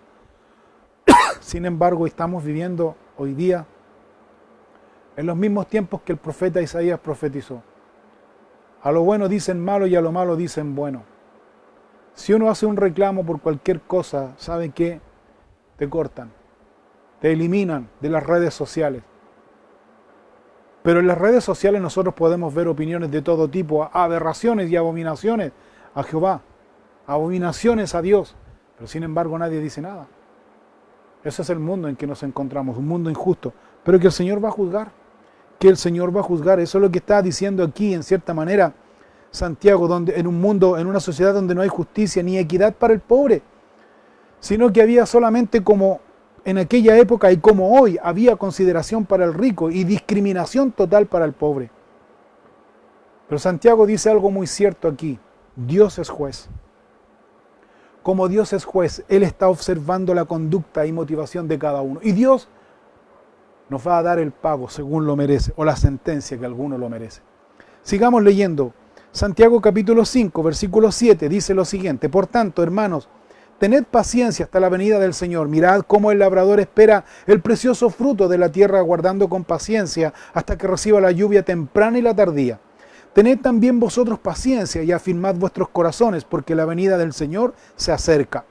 Sin embargo, estamos viviendo hoy día en los mismos tiempos que el profeta Isaías profetizó. A lo bueno dicen malo y a lo malo dicen bueno. Si uno hace un reclamo por cualquier cosa, ¿saben qué? Te cortan, te eliminan de las redes sociales. Pero en las redes sociales nosotros podemos ver opiniones de todo tipo, aberraciones y abominaciones a Jehová, abominaciones a Dios, pero sin embargo nadie dice nada. Ese es el mundo en que nos encontramos, un mundo injusto, pero que el Señor va a juzgar, eso es lo que está diciendo aquí, en cierta manera, Santiago, donde en un mundo, en una sociedad donde no hay justicia ni equidad para el pobre, sino que había solamente como en aquella época y como hoy había consideración para el rico y discriminación total para el pobre. Pero Santiago dice algo muy cierto aquí: Dios es juez. Como Dios es juez, Él está observando la conducta y motivación de cada uno. Y Dios nos va a dar el pago según lo merece, o la sentencia que alguno lo merece. Sigamos leyendo. Santiago capítulo 5, versículo 7 dice lo siguiente: por tanto, hermanos, tened paciencia hasta la venida del Señor. Mirad cómo el labrador espera el precioso fruto de la tierra, aguardando con paciencia hasta que reciba la lluvia temprana y la tardía. Tened también vosotros paciencia y afirmad vuestros corazones, porque la venida del Señor se acerca.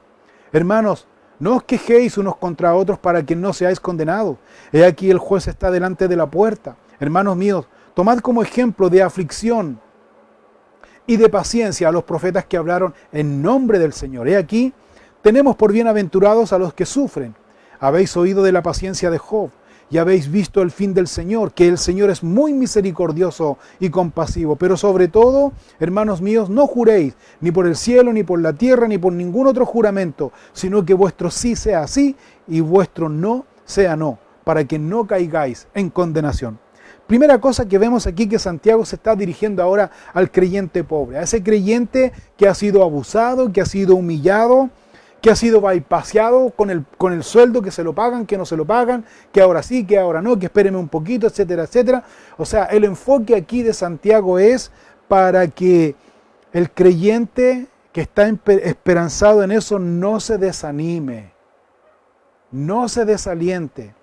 Hermanos, no os quejéis unos contra otros para que no seáis condenados. He aquí el juez está delante de la puerta. Hermanos míos, tomad como ejemplo de aflicción y de paciencia a los profetas que hablaron en nombre del Señor. He aquí, tenemos por bienaventurados a los que sufren. Habéis oído de la paciencia de Job y habéis visto el fin del Señor, que el Señor es muy misericordioso y compasivo. Pero sobre todo, hermanos míos, no juréis ni por el cielo, ni por la tierra, ni por ningún otro juramento, sino que vuestro sí sea sí y vuestro no sea no, para que no caigáis en condenación. Primera cosa que vemos aquí, que Santiago se está dirigiendo ahora al creyente pobre, a ese creyente que ha sido abusado, que ha sido humillado, que ha sido bypaseado con el sueldo, que se lo pagan, que no se lo pagan, que ahora sí, que ahora no, que espéreme un poquito, etcétera, etcétera. O sea, el enfoque aquí de Santiago es para que el creyente que está esperanzado en eso no se desanime, no se desaliente,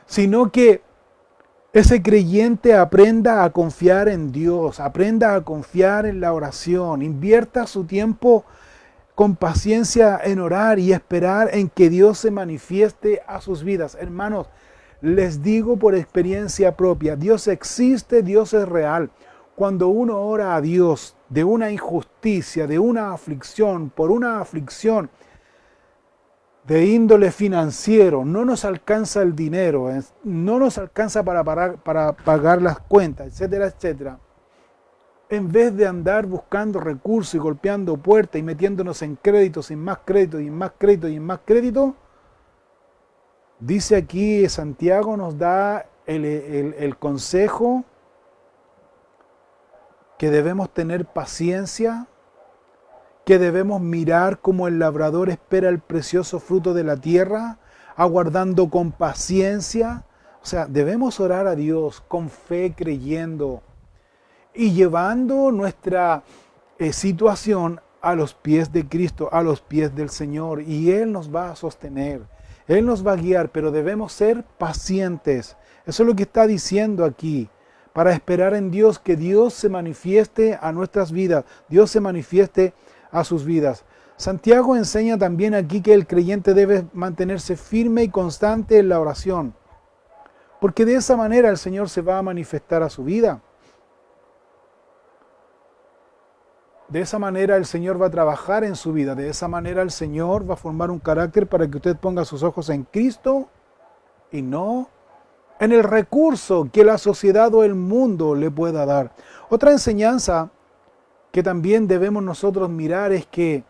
sino que ese creyente aprenda a confiar en Dios, aprenda a confiar en la oración, invierta su tiempo con paciencia en orar y esperar en que Dios se manifieste a sus vidas. Hermanos, les digo por experiencia propia, Dios existe, Dios es real. Cuando uno ora a Dios de una injusticia, de una aflicción, por una aflicción de índole financiero, no nos alcanza el dinero, no nos alcanza para pagar las cuentas, etcétera, etcétera. En vez de andar buscando recursos y golpeando puertas y metiéndonos en crédito, sin más crédito y más crédito y más crédito, dice aquí Santiago, nos da el consejo que debemos tener paciencia, que debemos mirar como el labrador espera el precioso fruto de la tierra, aguardando con paciencia. O sea, debemos orar a Dios con fe, creyendo y llevando nuestra situación a los pies de Cristo, a los pies del Señor, y Él nos va a sostener, Él nos va a guiar, pero debemos ser pacientes. Eso es lo que está diciendo aquí, para esperar en Dios, que Dios se manifieste a nuestras vidas, Dios se manifieste a sus vidas. Santiago enseña también aquí que el creyente debe mantenerse firme y constante en la oración, porque de esa manera el Señor se va a manifestar a su vida. De esa manera el Señor va a trabajar en su vida, de esa manera el Señor va a formar un carácter para que usted ponga sus ojos en Cristo y no en el recurso que la sociedad o el mundo le pueda dar. Otra enseñanza que también debemos nosotros mirar es que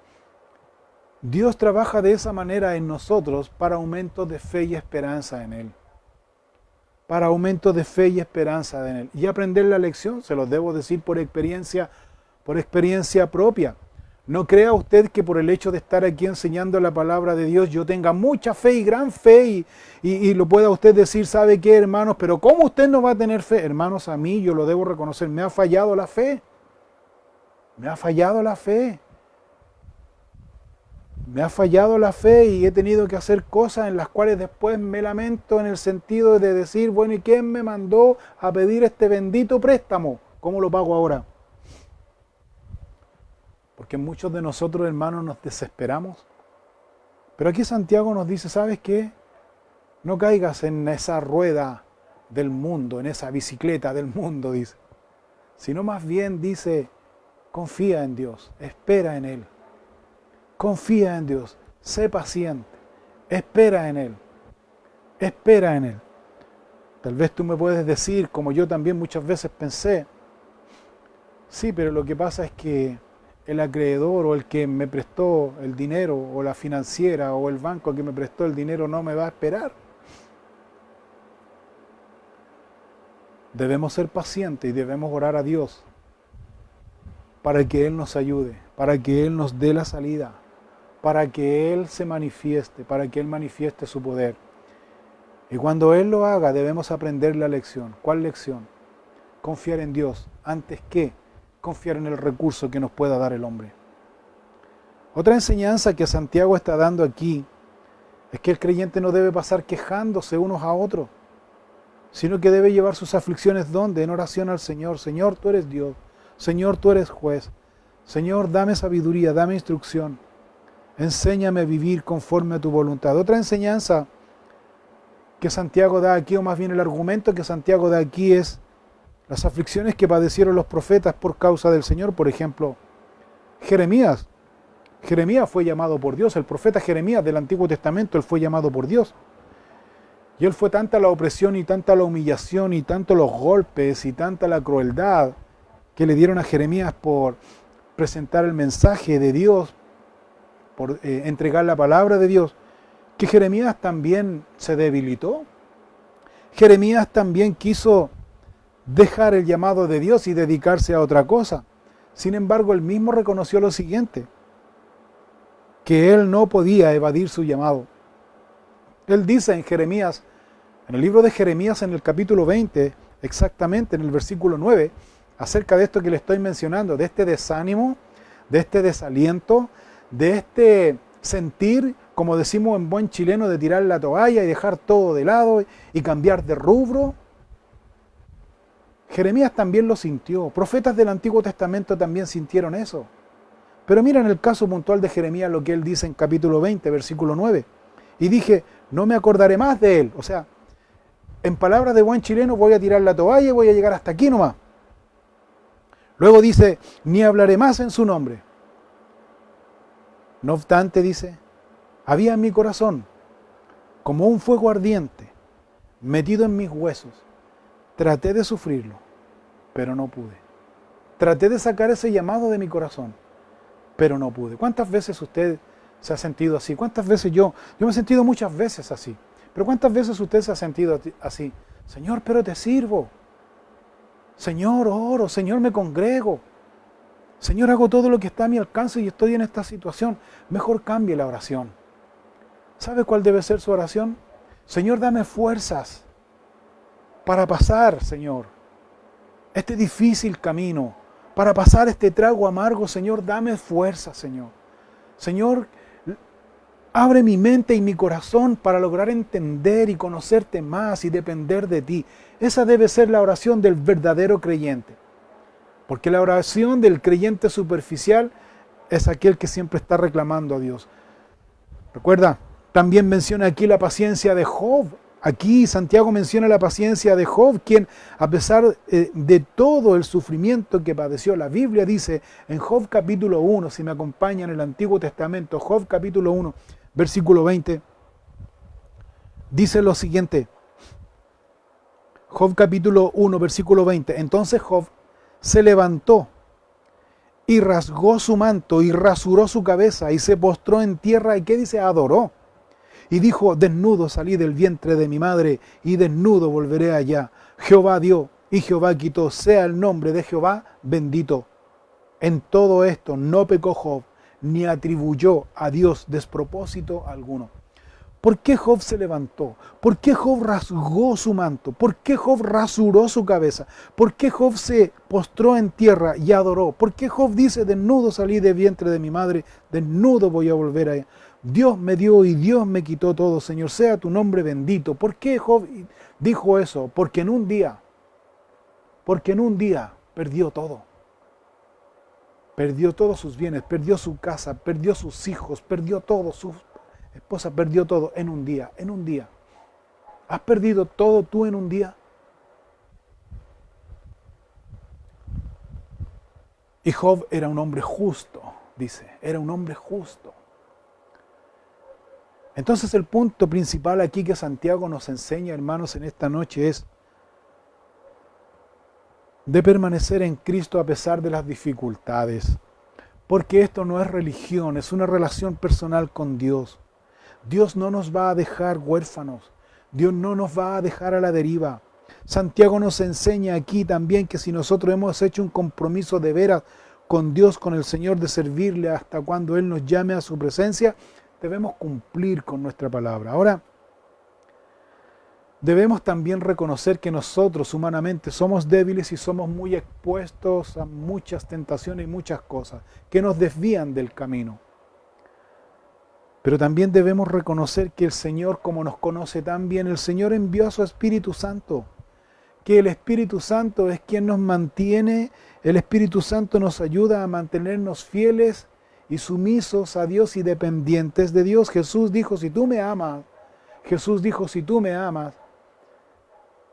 Dios trabaja de esa manera en nosotros para aumento de fe y esperanza en Él. Para aumento de fe y esperanza en Él. Y aprender la lección, se los debo decir por experiencia propia. No crea usted que por el hecho de estar aquí enseñando la palabra de Dios yo tenga mucha fe y gran fe y lo pueda usted decir, ¿sabe qué, hermanos? Pero ¿cómo usted no va a tener fe? Hermanos, a mí, yo lo debo reconocer, me ha fallado la fe. Me ha fallado la fe. Me ha fallado la fe y he tenido que hacer cosas en las cuales después me lamento, en el sentido de decir, bueno, ¿y quién me mandó a pedir este bendito préstamo? ¿Cómo lo pago ahora? Porque muchos de nosotros, hermanos, nos desesperamos. Pero aquí Santiago nos dice, ¿sabes qué? No caigas en esa rueda del mundo, en esa bicicleta del mundo, dice. Sino más bien dice, confía en Dios, espera en Él. Confía en Dios, sé paciente, espera en Él. Espera en Él. Tal vez tú me puedes decir, como yo también muchas veces pensé, sí, pero lo que pasa es que el acreedor o el que me prestó el dinero, o la financiera o el banco que me prestó el dinero no me va a esperar. Debemos ser pacientes y debemos orar a Dios para que Él nos ayude, para que Él nos dé la salida, para que Él se manifieste, para que Él manifieste su poder. Y cuando Él lo haga, debemos aprender la lección. ¿Cuál lección? Confiar en Dios antes que confiar en el recurso que nos pueda dar el hombre. Otra enseñanza que Santiago está dando aquí es que el creyente no debe pasar quejándose unos a otros, sino que debe llevar sus aflicciones ¿dónde? En oración al Señor. Señor, tú eres Dios. Señor, tú eres juez. Señor, dame sabiduría, dame instrucción. Enséñame a vivir conforme a tu voluntad. Otra enseñanza que Santiago da aquí, o más bien el argumento que Santiago da aquí, es las aflicciones que padecieron los profetas por causa del Señor. Por ejemplo, Jeremías. Jeremías fue llamado por Dios, el profeta Jeremías del Antiguo Testamento, él fue llamado por Dios. Y él fue tanta la opresión y tanta la humillación y tanto los golpes y tanta la crueldad que le dieron a Jeremías por presentar el mensaje de Dios, por entregar la palabra de Dios, que Jeremías también se debilitó. Jeremías también quiso dejar el llamado de Dios y dedicarse a otra cosa. Sin embargo, él mismo reconoció lo siguiente, que él no podía evadir su llamado. Él dice en Jeremías, en el libro de Jeremías, en el capítulo 20, exactamente en el versículo 9, acerca de esto que le estoy mencionando, de este desánimo, de este desaliento, de este sentir, como decimos en buen chileno, de tirar la toalla y dejar todo de lado y cambiar de rubro. Jeremías también lo sintió. Profetas del Antiguo Testamento también sintieron eso. Pero mira en el caso puntual de Jeremías lo que él dice en capítulo 20, versículo 9. Y dije, no me acordaré más de él. O sea, en palabras de buen chileno, voy a tirar la toalla y voy a llegar hasta aquí nomás. Luego dice, ni hablaré más en su nombre. No obstante, dice, había en mi corazón como un fuego ardiente metido en mis huesos. Traté de sufrirlo, pero no pude. Traté de sacar ese llamado de mi corazón, pero no pude. ¿Cuántas veces usted se ha sentido así? ¿Cuántas veces yo me he sentido muchas veces así? Pero ¿cuántas veces usted se ha sentido así? Señor, pero te sirvo. Señor, oro. Señor, me congrego. Señor, hago todo lo que está a mi alcance y estoy en esta situación. Mejor cambie la oración. ¿Sabe cuál debe ser su oración? Señor, dame fuerzas para pasar, Señor, este difícil camino. Para pasar este trago amargo, Señor, dame fuerzas, Señor. Señor, abre mi mente y mi corazón para lograr entender y conocerte más y depender de ti. Esa debe ser la oración del verdadero creyente. Porque la oración del creyente superficial es aquel que siempre está reclamando a Dios. Recuerda, también menciona aquí la paciencia de Job. Aquí Santiago menciona la paciencia de Job, quien a pesar de todo el sufrimiento que padeció, la Biblia dice en Job capítulo 1, si me acompañan en el Antiguo Testamento, Job capítulo 1, versículo 20, dice lo siguiente. Job capítulo 1, versículo 20. Entonces Job se levantó y rasgó su manto y rasuró su cabeza y se postró en tierra y ¿qué dice? Adoró. Y dijo, desnudo salí del vientre de mi madre y desnudo volveré allá. Jehová dio y Jehová quitó, sea el nombre de Jehová bendito. En todo esto no pecó Job, ni atribuyó a Dios despropósito alguno. ¿Por qué Job se levantó? ¿Por qué Job rasgó su manto? ¿Por qué Job rasuró su cabeza? ¿Por qué Job se postró en tierra y adoró? ¿Por qué Job dice, desnudo salí del vientre de mi madre, desnudo voy a volver allá? Dios me dio y Dios me quitó todo, Señor, sea tu nombre bendito. ¿Por qué Job dijo eso? Porque en un día perdió todo. Perdió todos sus bienes, perdió su casa, perdió sus hijos, perdió todo, su esposa perdió todo en un día, en un día. ¿Has perdido todo tú en un día? Y Job era un hombre justo, dice, era un hombre justo. Entonces el punto principal aquí que Santiago nos enseña, hermanos, en esta noche es de permanecer en Cristo a pesar de las dificultades. Porque esto no es religión, es una relación personal con Dios. Dios no nos va a dejar huérfanos. Dios no nos va a dejar a la deriva. Santiago nos enseña aquí también que si nosotros hemos hecho un compromiso de veras con Dios, con el Señor, de servirle hasta cuando Él nos llame a su presencia, debemos cumplir con nuestra palabra. Ahora, debemos también reconocer que nosotros humanamente somos débiles y somos muy expuestos a muchas tentaciones y muchas cosas que nos desvían del camino. Pero también debemos reconocer que el Señor, como nos conoce tan bien, el Señor envió a su Espíritu Santo, que el Espíritu Santo es quien nos mantiene, el Espíritu Santo nos ayuda a mantenernos fieles y sumisos a Dios y dependientes de Dios. Jesús dijo, si tú me amas,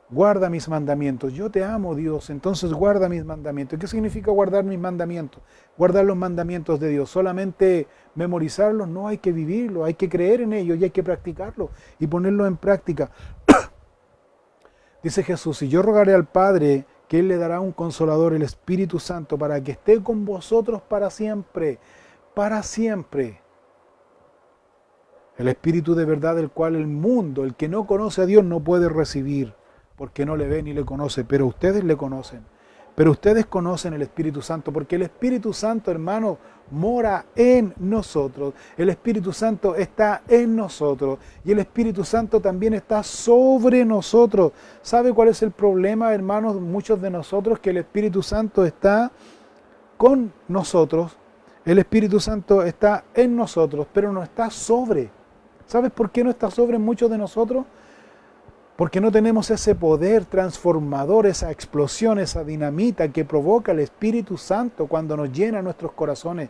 guarda mis mandamientos. Yo te amo, Dios, entonces guarda mis mandamientos. ¿Qué significa guardar mis mandamientos? Guardar los mandamientos de Dios. Solamente memorizarlos, no, hay que vivirlos, hay que creer en ellos y hay que practicarlos y ponerlos en práctica. Dice Jesús, y yo rogaré al Padre que Él le dará un consolador, el Espíritu Santo, para que esté con vosotros para siempre, para siempre. El Espíritu de verdad, el cual el mundo, el que no conoce a Dios, no puede recibir, porque no le ve ni le conoce, pero ustedes le conocen. Pero ustedes conocen el Espíritu Santo, porque el Espíritu Santo, hermano, mora en nosotros. El Espíritu Santo está en nosotros y el Espíritu Santo también está sobre nosotros. ¿Sabe cuál es el problema, hermanos? Muchos de nosotros, que el Espíritu Santo está con nosotros. El Espíritu Santo está en nosotros, pero no está sobre. ¿Sabes por qué no está sobre muchos de nosotros? Porque no tenemos ese poder transformador, esa explosión, esa dinamita que provoca el Espíritu Santo cuando nos llena nuestros corazones.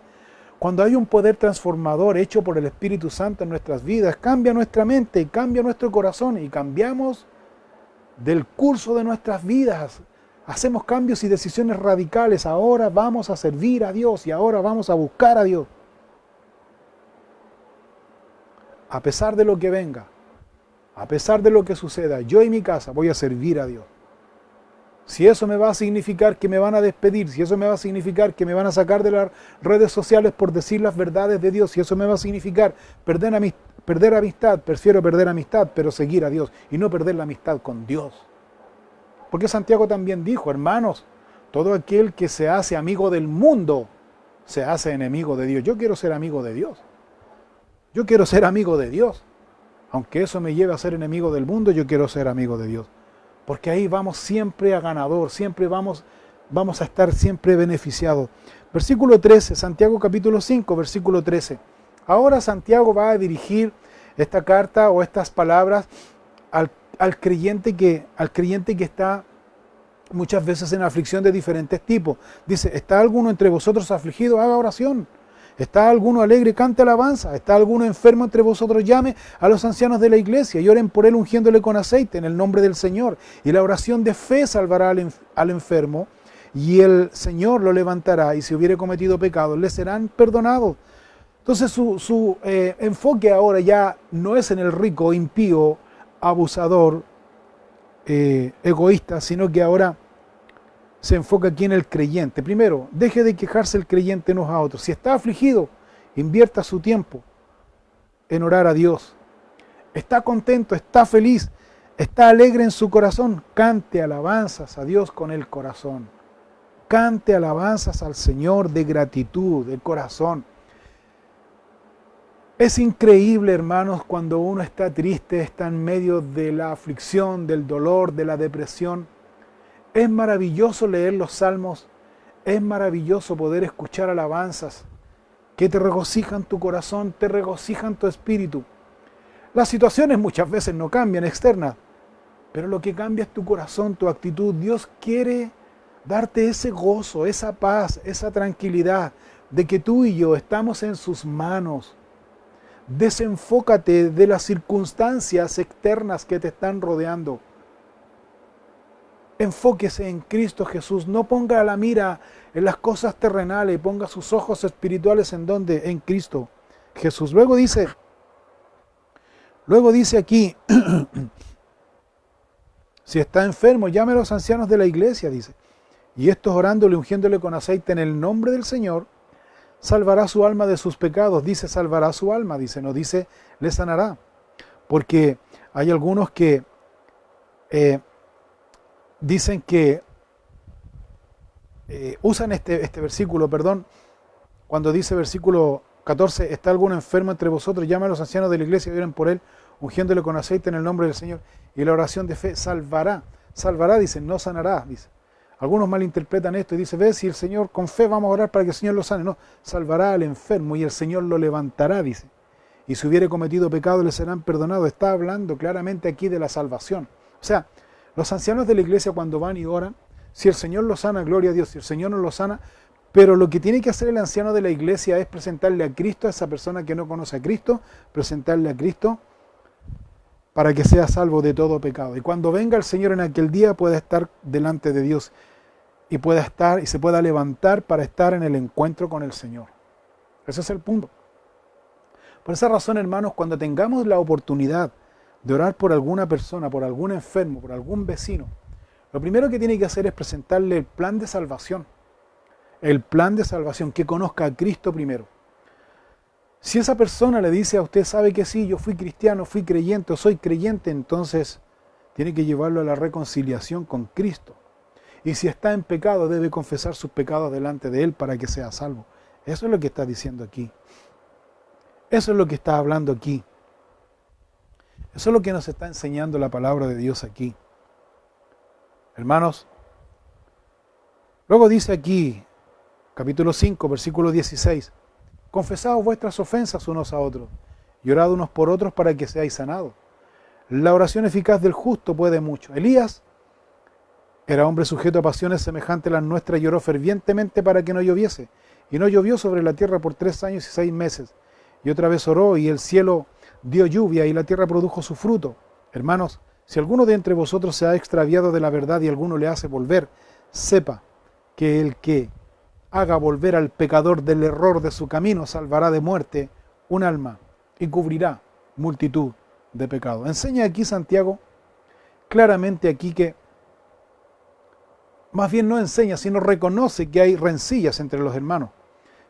Cuando hay un poder transformador hecho por el Espíritu Santo en nuestras vidas, cambia nuestra mente, cambia nuestro corazón y cambiamos del curso de nuestras vidas. Hacemos cambios y decisiones radicales. Ahora vamos a servir a Dios y ahora vamos a buscar a Dios. A pesar de lo que venga. A pesar de lo que suceda, yo y mi casa voy a servir a Dios. Si eso me va a significar que me van a despedir, si eso me va a significar que me van a sacar de las redes sociales por decir las verdades de Dios, si eso me va a significar perder amistad, prefiero perder amistad, pero seguir a Dios y no perder la amistad con Dios. Porque Santiago también dijo, hermanos, todo aquel que se hace amigo del mundo, se hace enemigo de Dios. Yo quiero ser amigo de Dios. Yo quiero ser amigo de Dios. Aunque eso me lleve a ser enemigo del mundo, yo quiero ser amigo de Dios. Porque ahí vamos siempre a ganador, siempre vamos a estar siempre beneficiados. Versículo 13, Santiago capítulo 5, versículo 13. Ahora Santiago va a dirigir esta carta o estas palabras al creyente que está muchas veces en aflicción de diferentes tipos. Dice, ¿está alguno entre vosotros afligido? Haga oración. ¿Está alguno alegre? Cante alabanza. ¿Está alguno enfermo entre vosotros? Llame a los ancianos de la iglesia y oren por él ungiéndole con aceite en el nombre del Señor. Y la oración de fe salvará al enfermo y el Señor lo levantará, y si hubiere cometido pecados le serán perdonados. Entonces su enfoque ahora ya no es en el rico, impío, abusador, egoísta, sino que ahora se enfoca aquí en el creyente. Primero, deje de quejarse el creyente unos a otros. Si está afligido, invierta su tiempo en orar a Dios. Está contento, está feliz, está alegre en su corazón. Cante alabanzas a Dios con el corazón. Cante alabanzas al Señor de gratitud, del corazón. Es increíble, hermanos, cuando uno está triste, está en medio de la aflicción, del dolor, de la depresión. Es maravilloso leer los salmos, es maravilloso poder escuchar alabanzas que te regocijan tu corazón, te regocijan tu espíritu. Las situaciones muchas veces no cambian externas, pero lo que cambia es tu corazón, tu actitud. Dios quiere darte ese gozo, esa paz, esa tranquilidad de que tú y yo estamos en sus manos. Desenfócate de las circunstancias externas que te están rodeando. Enfóquese en Cristo Jesús, no ponga la mira en las cosas terrenales, ponga sus ojos espirituales en donde, en Cristo Jesús. Luego dice aquí, si está enfermo, llame a los ancianos de la iglesia, dice, y estos orándole, ungiéndole con aceite en el nombre del Señor, salvará su alma de sus pecados. Dice salvará su alma, dice, no dice le sanará, porque hay algunos que dicen que usan este versículo, cuando dice versículo 14, ¿está alguno enfermo entre vosotros? Llama a los ancianos de la iglesia y oren por él, ungiéndole con aceite en el nombre del Señor. Y la oración de fe salvará. Salvará, dice, no sanará, dice. Algunos malinterpretan esto y dicen, ve, si el Señor, con fe vamos a orar para que el Señor lo sane. No, salvará al enfermo y el Señor lo levantará, dice. Y si hubiere cometido pecado le serán perdonados. Está hablando claramente aquí de la salvación. O sea, los ancianos de la iglesia cuando van y oran, si el Señor lo sana, gloria a Dios, si el Señor no lo sana, pero lo que tiene que hacer el anciano de la iglesia es presentarle a Cristo, a esa persona que no conoce a Cristo, presentarle a Cristo para que sea salvo de todo pecado. Y cuando venga el Señor en aquel día pueda estar delante de Dios y pueda estar y se pueda levantar para estar en el encuentro con el Señor. Ese es el punto. Por esa razón, hermanos, cuando tengamos la oportunidad de orar por alguna persona, por algún enfermo, por algún vecino, lo primero que tiene que hacer es presentarle el plan de salvación. El plan de salvación, que conozca a Cristo primero. Si esa persona le dice a usted, sabe que sí, yo fui cristiano, fui creyente o soy creyente, entonces tiene que llevarlo a la reconciliación con Cristo. Y si está en pecado, debe confesar sus pecados delante de Él para que sea salvo. Eso es lo que está diciendo aquí. Eso es lo que está hablando aquí. Eso es lo que nos está enseñando la palabra de Dios aquí. Hermanos, luego dice aquí, capítulo 5, versículo 16, confesaos vuestras ofensas unos a otros, y orad unos por otros para que seáis sanados. La oración eficaz del justo puede mucho. Elías era hombre sujeto a pasiones semejantes a las nuestras y oró fervientemente para que no lloviese. Y no llovió sobre la tierra por 3 años y 6 meses. Y otra vez oró y el cielo dio lluvia y la tierra produjo su fruto. Hermanos, si alguno de entre vosotros se ha extraviado de la verdad y alguno le hace volver, sepa que el que haga volver al pecador del error de su camino salvará de muerte un alma y cubrirá multitud de pecados. Enseña aquí Santiago claramente aquí que más bien no enseña, sino reconoce que hay rencillas entre los hermanos.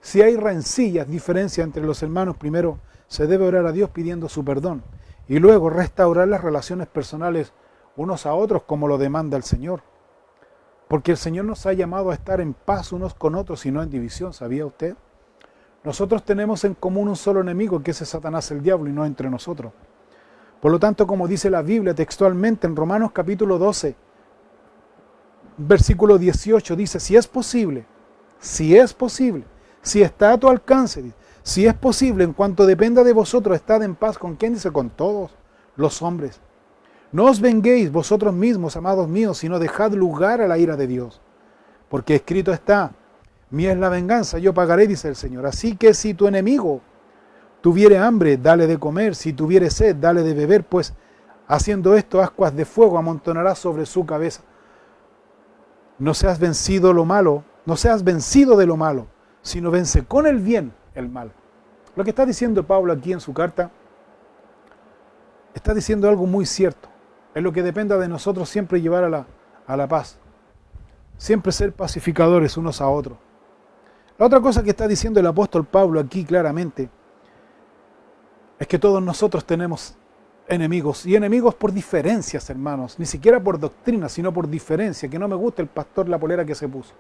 Si hay rencillas, diferencias entre los hermanos, primero se debe orar a Dios pidiendo su perdón y luego restaurar las relaciones personales unos a otros como lo demanda el Señor. Porque el Señor nos ha llamado a estar en paz unos con otros y no en división, ¿sabía usted? Nosotros tenemos en común un solo enemigo, que ese es Satanás el diablo, y no entre nosotros. Por lo tanto, como dice la Biblia textualmente en Romanos capítulo 12, versículo 18, dice, si es posible, si está a tu alcance, si es posible, en cuanto dependa de vosotros, estad en paz. ¿Con quién? Dice, con todos los hombres. No os venguéis vosotros mismos, amados míos, sino dejad lugar a la ira de Dios. Porque escrito está, mía es la venganza, yo pagaré, dice el Señor. Así que si tu enemigo tuviere hambre, dale de comer, si tuviere sed, dale de beber, pues haciendo esto, ascuas de fuego amontonarás sobre su cabeza. No seas vencido de lo malo, sino vence con el bien el mal. Lo que está diciendo Pablo aquí en su carta, está diciendo algo muy cierto. Es lo que dependa de nosotros siempre llevar a la paz. Siempre ser pacificadores unos a otros. La otra cosa que está diciendo el apóstol Pablo aquí claramente es que todos nosotros tenemos enemigos, y enemigos por diferencias, hermanos, ni siquiera por doctrina, sino por diferencia. Que no me gusta el pastor la polera que se puso,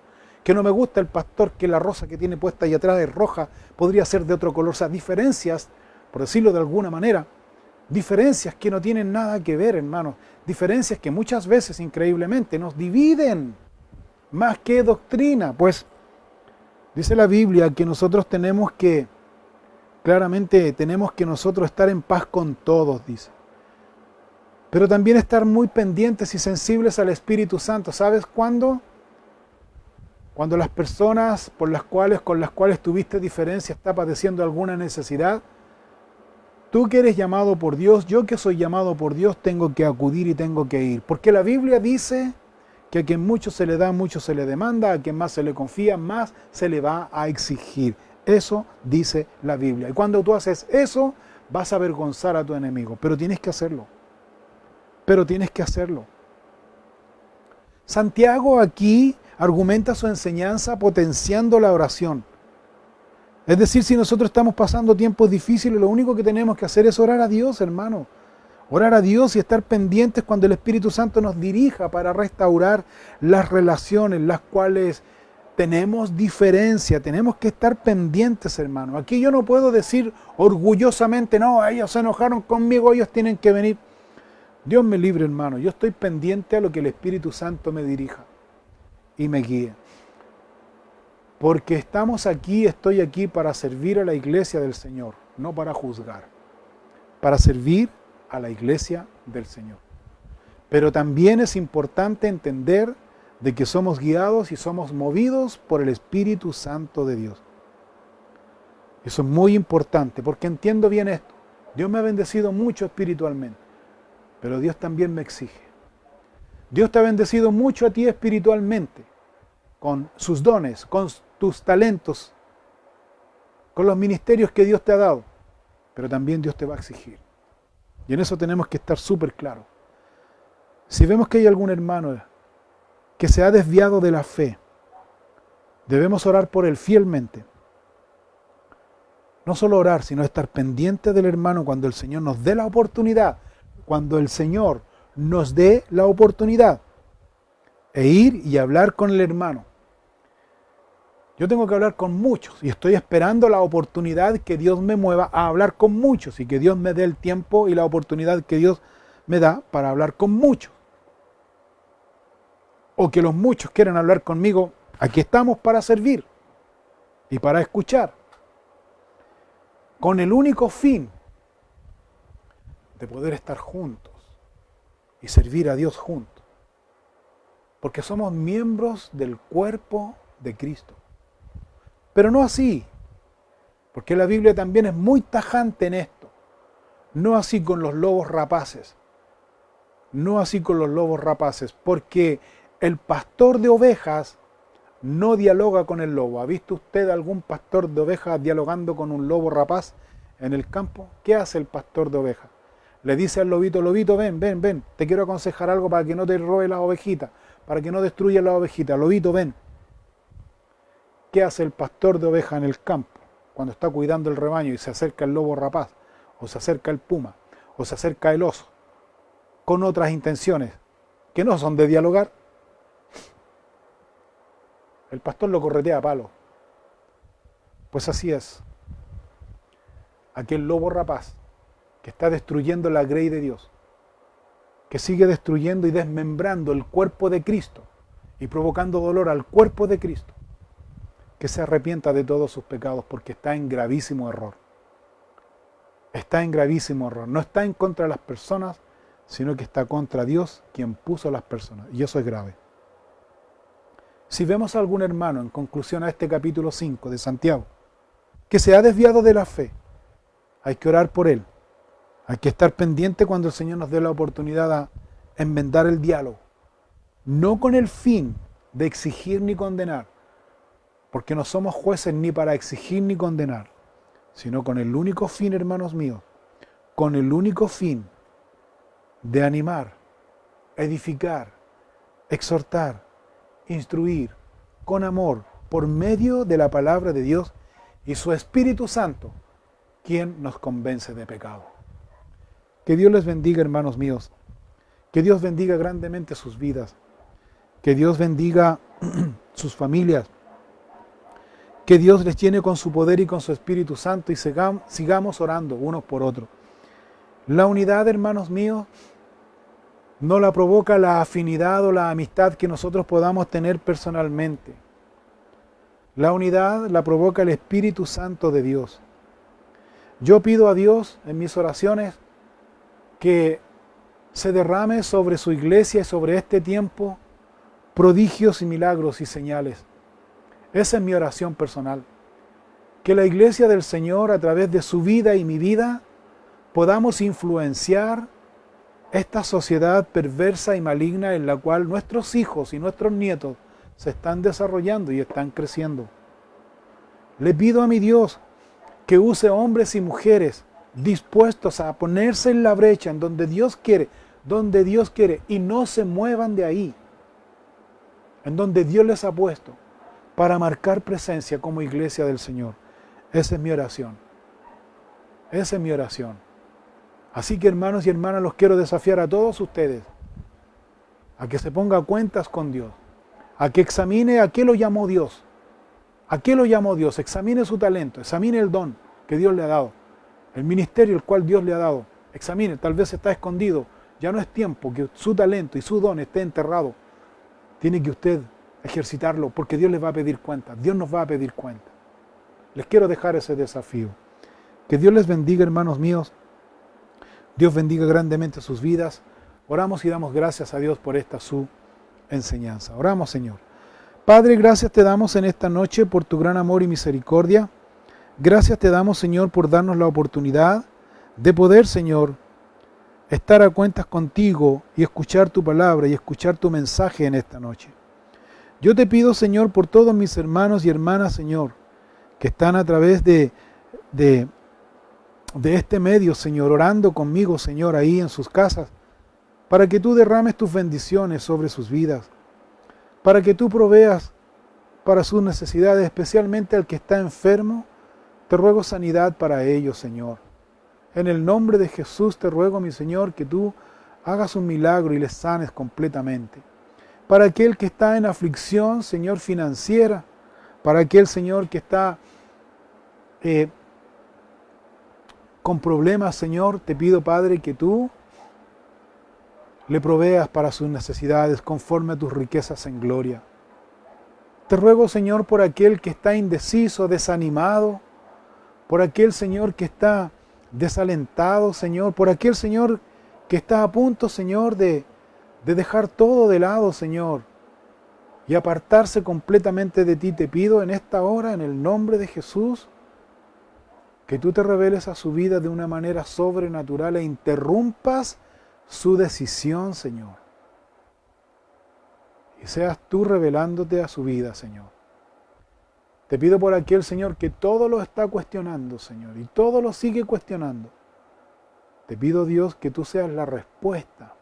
que no me gusta el pastor que la rosa que tiene puesta ahí atrás es roja, podría ser de otro color. O sea, diferencias, por decirlo de alguna manera, diferencias que no tienen nada que ver, hermanos, diferencias que muchas veces increíblemente nos dividen más que doctrina. Pues dice la Biblia que nosotros tenemos que, claramente tenemos que nosotros estar en paz con todos, dice. Pero también estar muy pendientes y sensibles al Espíritu Santo. ¿Sabes cuándo? Cuando las personas con las cuales tuviste diferencia está padeciendo alguna necesidad. Tú que eres llamado por Dios, yo que soy llamado por Dios, tengo que acudir y tengo que ir. Porque la Biblia dice que a quien mucho se le da, mucho se le demanda, a quien más se le confía, más se le va a exigir. Eso dice la Biblia. Y cuando tú haces eso, vas a avergonzar a tu enemigo. Pero tienes que hacerlo. Santiago aquí argumenta su enseñanza potenciando la oración. Es decir, si nosotros estamos pasando tiempos difíciles, lo único que tenemos que hacer es orar a Dios, hermano. Orar a Dios y estar pendientes cuando el Espíritu Santo nos dirija para restaurar las relaciones, las cuales tenemos diferencia, tenemos que estar pendientes, hermano. Aquí yo no puedo decir orgullosamente, no, ellos se enojaron conmigo, ellos tienen que venir. Dios me libre, hermano. Yo estoy pendiente a lo que el Espíritu Santo me dirija y me guíe. Porque estamos aquí, estoy aquí para servir a la iglesia del Señor, no para juzgar. Para servir a la iglesia del Señor. Pero también es importante entender de que somos guiados y somos movidos por el Espíritu Santo de Dios. Eso es muy importante, porque entiendo bien esto. Dios me ha bendecido mucho espiritualmente, pero Dios también me exige. Dios te ha bendecido mucho a ti espiritualmente, con sus dones, con tus talentos, con los ministerios que Dios te ha dado, pero también Dios te va a exigir. Y en eso tenemos que estar súper claros. Si vemos que hay algún hermano que se ha desviado de la fe, debemos orar por él fielmente. No solo orar, sino estar pendiente del hermano cuando el Señor nos dé la oportunidad, cuando el Señor nos dé la oportunidad, e ir y hablar con el hermano. Yo tengo que hablar con muchos y estoy esperando la oportunidad que Dios me mueva a hablar con muchos y que Dios me dé el tiempo y la oportunidad que Dios me da para hablar con muchos. O que los muchos quieran hablar conmigo, aquí estamos para servir y para escuchar, con el único fin de poder estar juntos y servir a Dios juntos, porque somos miembros del cuerpo de Cristo. Pero no así, porque la Biblia también es muy tajante en esto, no así con los lobos rapaces, no así con los lobos rapaces, porque el pastor de ovejas no dialoga con el lobo. ¿Ha visto usted algún pastor de ovejas dialogando con un lobo rapaz en el campo? ¿Qué hace el pastor de ovejas? Le dice al lobito, lobito, ven, ven, ven, te quiero aconsejar algo para que no te robe las ovejitas, para que no destruya las ovejitas. Lobito, ven. ¿Qué hace el pastor de ovejas en el campo cuando está cuidando el rebaño y se acerca el lobo rapaz, o se acerca el puma, o se acerca el oso, con otras intenciones que no son de dialogar? El pastor lo corretea a palo. Pues así es. Aquel lobo rapaz que está destruyendo la grey de Dios, que sigue destruyendo y desmembrando el cuerpo de Cristo y provocando dolor al cuerpo de Cristo, que se arrepienta de todos sus pecados porque está en gravísimo error. Está en gravísimo error. No está en contra de las personas, sino que está contra Dios, quien puso a las personas. Y eso es grave. Si vemos a algún hermano, en conclusión a este capítulo 5 de Santiago, que se ha desviado de la fe, hay que orar por él. Hay que estar pendiente cuando el Señor nos dé la oportunidad a enmendar el diálogo. No con el fin de exigir ni condenar, porque no somos jueces ni para exigir ni condenar, sino con el único fin, hermanos míos, con el único fin de animar, edificar, exhortar, instruir con amor por medio de la palabra de Dios y su Espíritu Santo, quien nos convence de pecado. Que Dios les bendiga, hermanos míos. Que Dios bendiga grandemente sus vidas. Que Dios bendiga sus familias. Que Dios les llene con su poder y con su Espíritu Santo y sigamos orando unos por otros. La unidad, hermanos míos, no la provoca la afinidad o la amistad que nosotros podamos tener personalmente. La unidad la provoca el Espíritu Santo de Dios. Yo pido a Dios en mis oraciones que se derrame sobre su iglesia y sobre este tiempo prodigios y milagros y señales. Esa es mi oración personal. Que la iglesia del Señor, a través de su vida y mi vida, podamos influenciar esta sociedad perversa y maligna en la cual nuestros hijos y nuestros nietos se están desarrollando y están creciendo. Le pido a mi Dios que use hombres y mujeres dispuestos a ponerse en la brecha en donde Dios quiere, y no se muevan de ahí, en donde Dios les ha puesto, para marcar presencia como iglesia del Señor. Esa es mi oración. Esa es mi oración. Así que, hermanos y hermanas, los quiero desafiar a todos ustedes a que se pongan cuentas con Dios, a que examine a qué lo llamó Dios. ¿A qué lo llamó Dios? Examine su talento, examine el don que Dios le ha dado, el ministerio el cual Dios le ha dado. Examine, tal vez está escondido. Ya no es tiempo que su talento y su don esté enterrado. Tiene que usted ejercitarlo porque Dios les va a pedir cuenta. Dios nos va a pedir cuenta. Les quiero dejar ese desafío. Que Dios les bendiga, hermanos míos. Dios bendiga grandemente sus vidas. Oramos y damos gracias a Dios por esta su enseñanza. Oramos, Señor. Padre, gracias te damos en esta noche por tu gran amor y misericordia. Gracias te damos, Señor, por darnos la oportunidad de poder, Señor, estar a cuentas contigo y escuchar tu palabra y escuchar tu mensaje en esta noche. Yo te pido, Señor, por todos mis hermanos y hermanas, Señor, que están a través de este medio, Señor, orando conmigo, Señor, ahí en sus casas, para que tú derrames tus bendiciones sobre sus vidas, para que tú proveas para sus necesidades, especialmente al que está enfermo. Te ruego sanidad para ellos, Señor. En el nombre de Jesús te ruego, mi Señor, que tú hagas un milagro y les sanes completamente. Para aquel que está en aflicción, Señor, financiera, para aquel, Señor, que está con problemas, Señor, te pido, Padre, que tú le proveas para sus necesidades conforme a tus riquezas en gloria. Te ruego, Señor, por aquel que está indeciso, desanimado, por aquel, Señor, que está desalentado, Señor, por aquel, Señor, que está a punto, Señor, de dejar todo de lado, Señor, y apartarse completamente de ti. Te pido en esta hora, en el nombre de Jesús, que tú te reveles a su vida de una manera sobrenatural e interrumpas su decisión, Señor. Y seas tú revelándote a su vida, Señor. Te pido por aquel, Señor, que todo lo está cuestionando, Señor, y todo lo sigue cuestionando. Te pido, Dios, que tú seas la respuesta,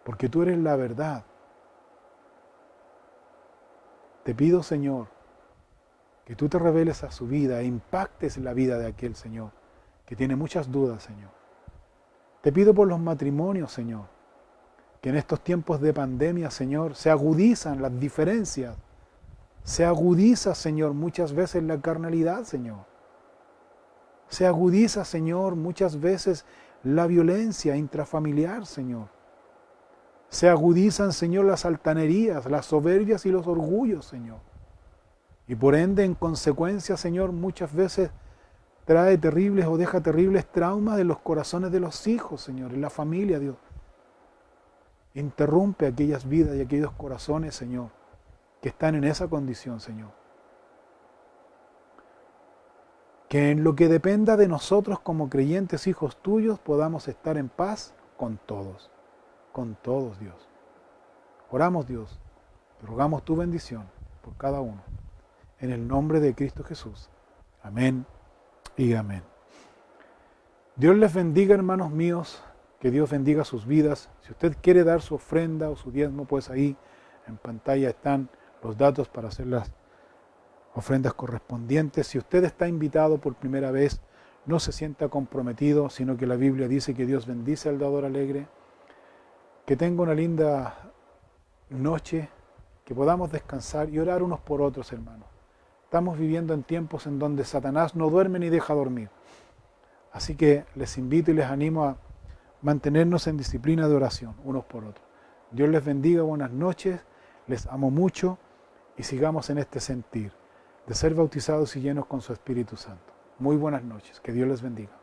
porque tú eres la verdad. Te pido, Señor, que tú te reveles a su vida e impactes la vida de aquel, Señor, que tiene muchas dudas, Señor. Te pido por los matrimonios, Señor, que en estos tiempos de pandemia, Señor, se agudizan las diferencias. Se agudiza, Señor, muchas veces la carnalidad, Señor. Se agudiza, Señor, muchas veces la violencia intrafamiliar, Señor. Se agudizan, Señor, las altanerías, las soberbias y los orgullos, Señor. Y por ende, en consecuencia, Señor, muchas veces trae terribles o deja terribles traumas en los corazones de los hijos, Señor, en la familia, Dios. Interrumpe aquellas vidas y aquellos corazones, Señor, que están en esa condición, Señor. Que en lo que dependa de nosotros como creyentes hijos tuyos podamos estar en paz con todos, Dios. Oramos, Dios, y rogamos tu bendición por cada uno. En el nombre de Cristo Jesús. Amén y amén. Dios les bendiga, hermanos míos, que Dios bendiga sus vidas. Si usted quiere dar su ofrenda o su diezmo, pues ahí en pantalla están los datos para hacer las ofrendas correspondientes. Si usted está invitado por primera vez, no se sienta comprometido, sino que la Biblia dice que Dios bendice al dador alegre. Que tenga una linda noche, que podamos descansar y orar unos por otros, hermanos. Estamos viviendo en tiempos en donde Satanás no duerme ni deja dormir. Así que les invito y les animo a mantenernos en disciplina de oración unos por otros. Dios les bendiga, buenas noches, les amo mucho y sigamos en este sentir de ser bautizados y llenos con su Espíritu Santo. Muy buenas noches, que Dios les bendiga.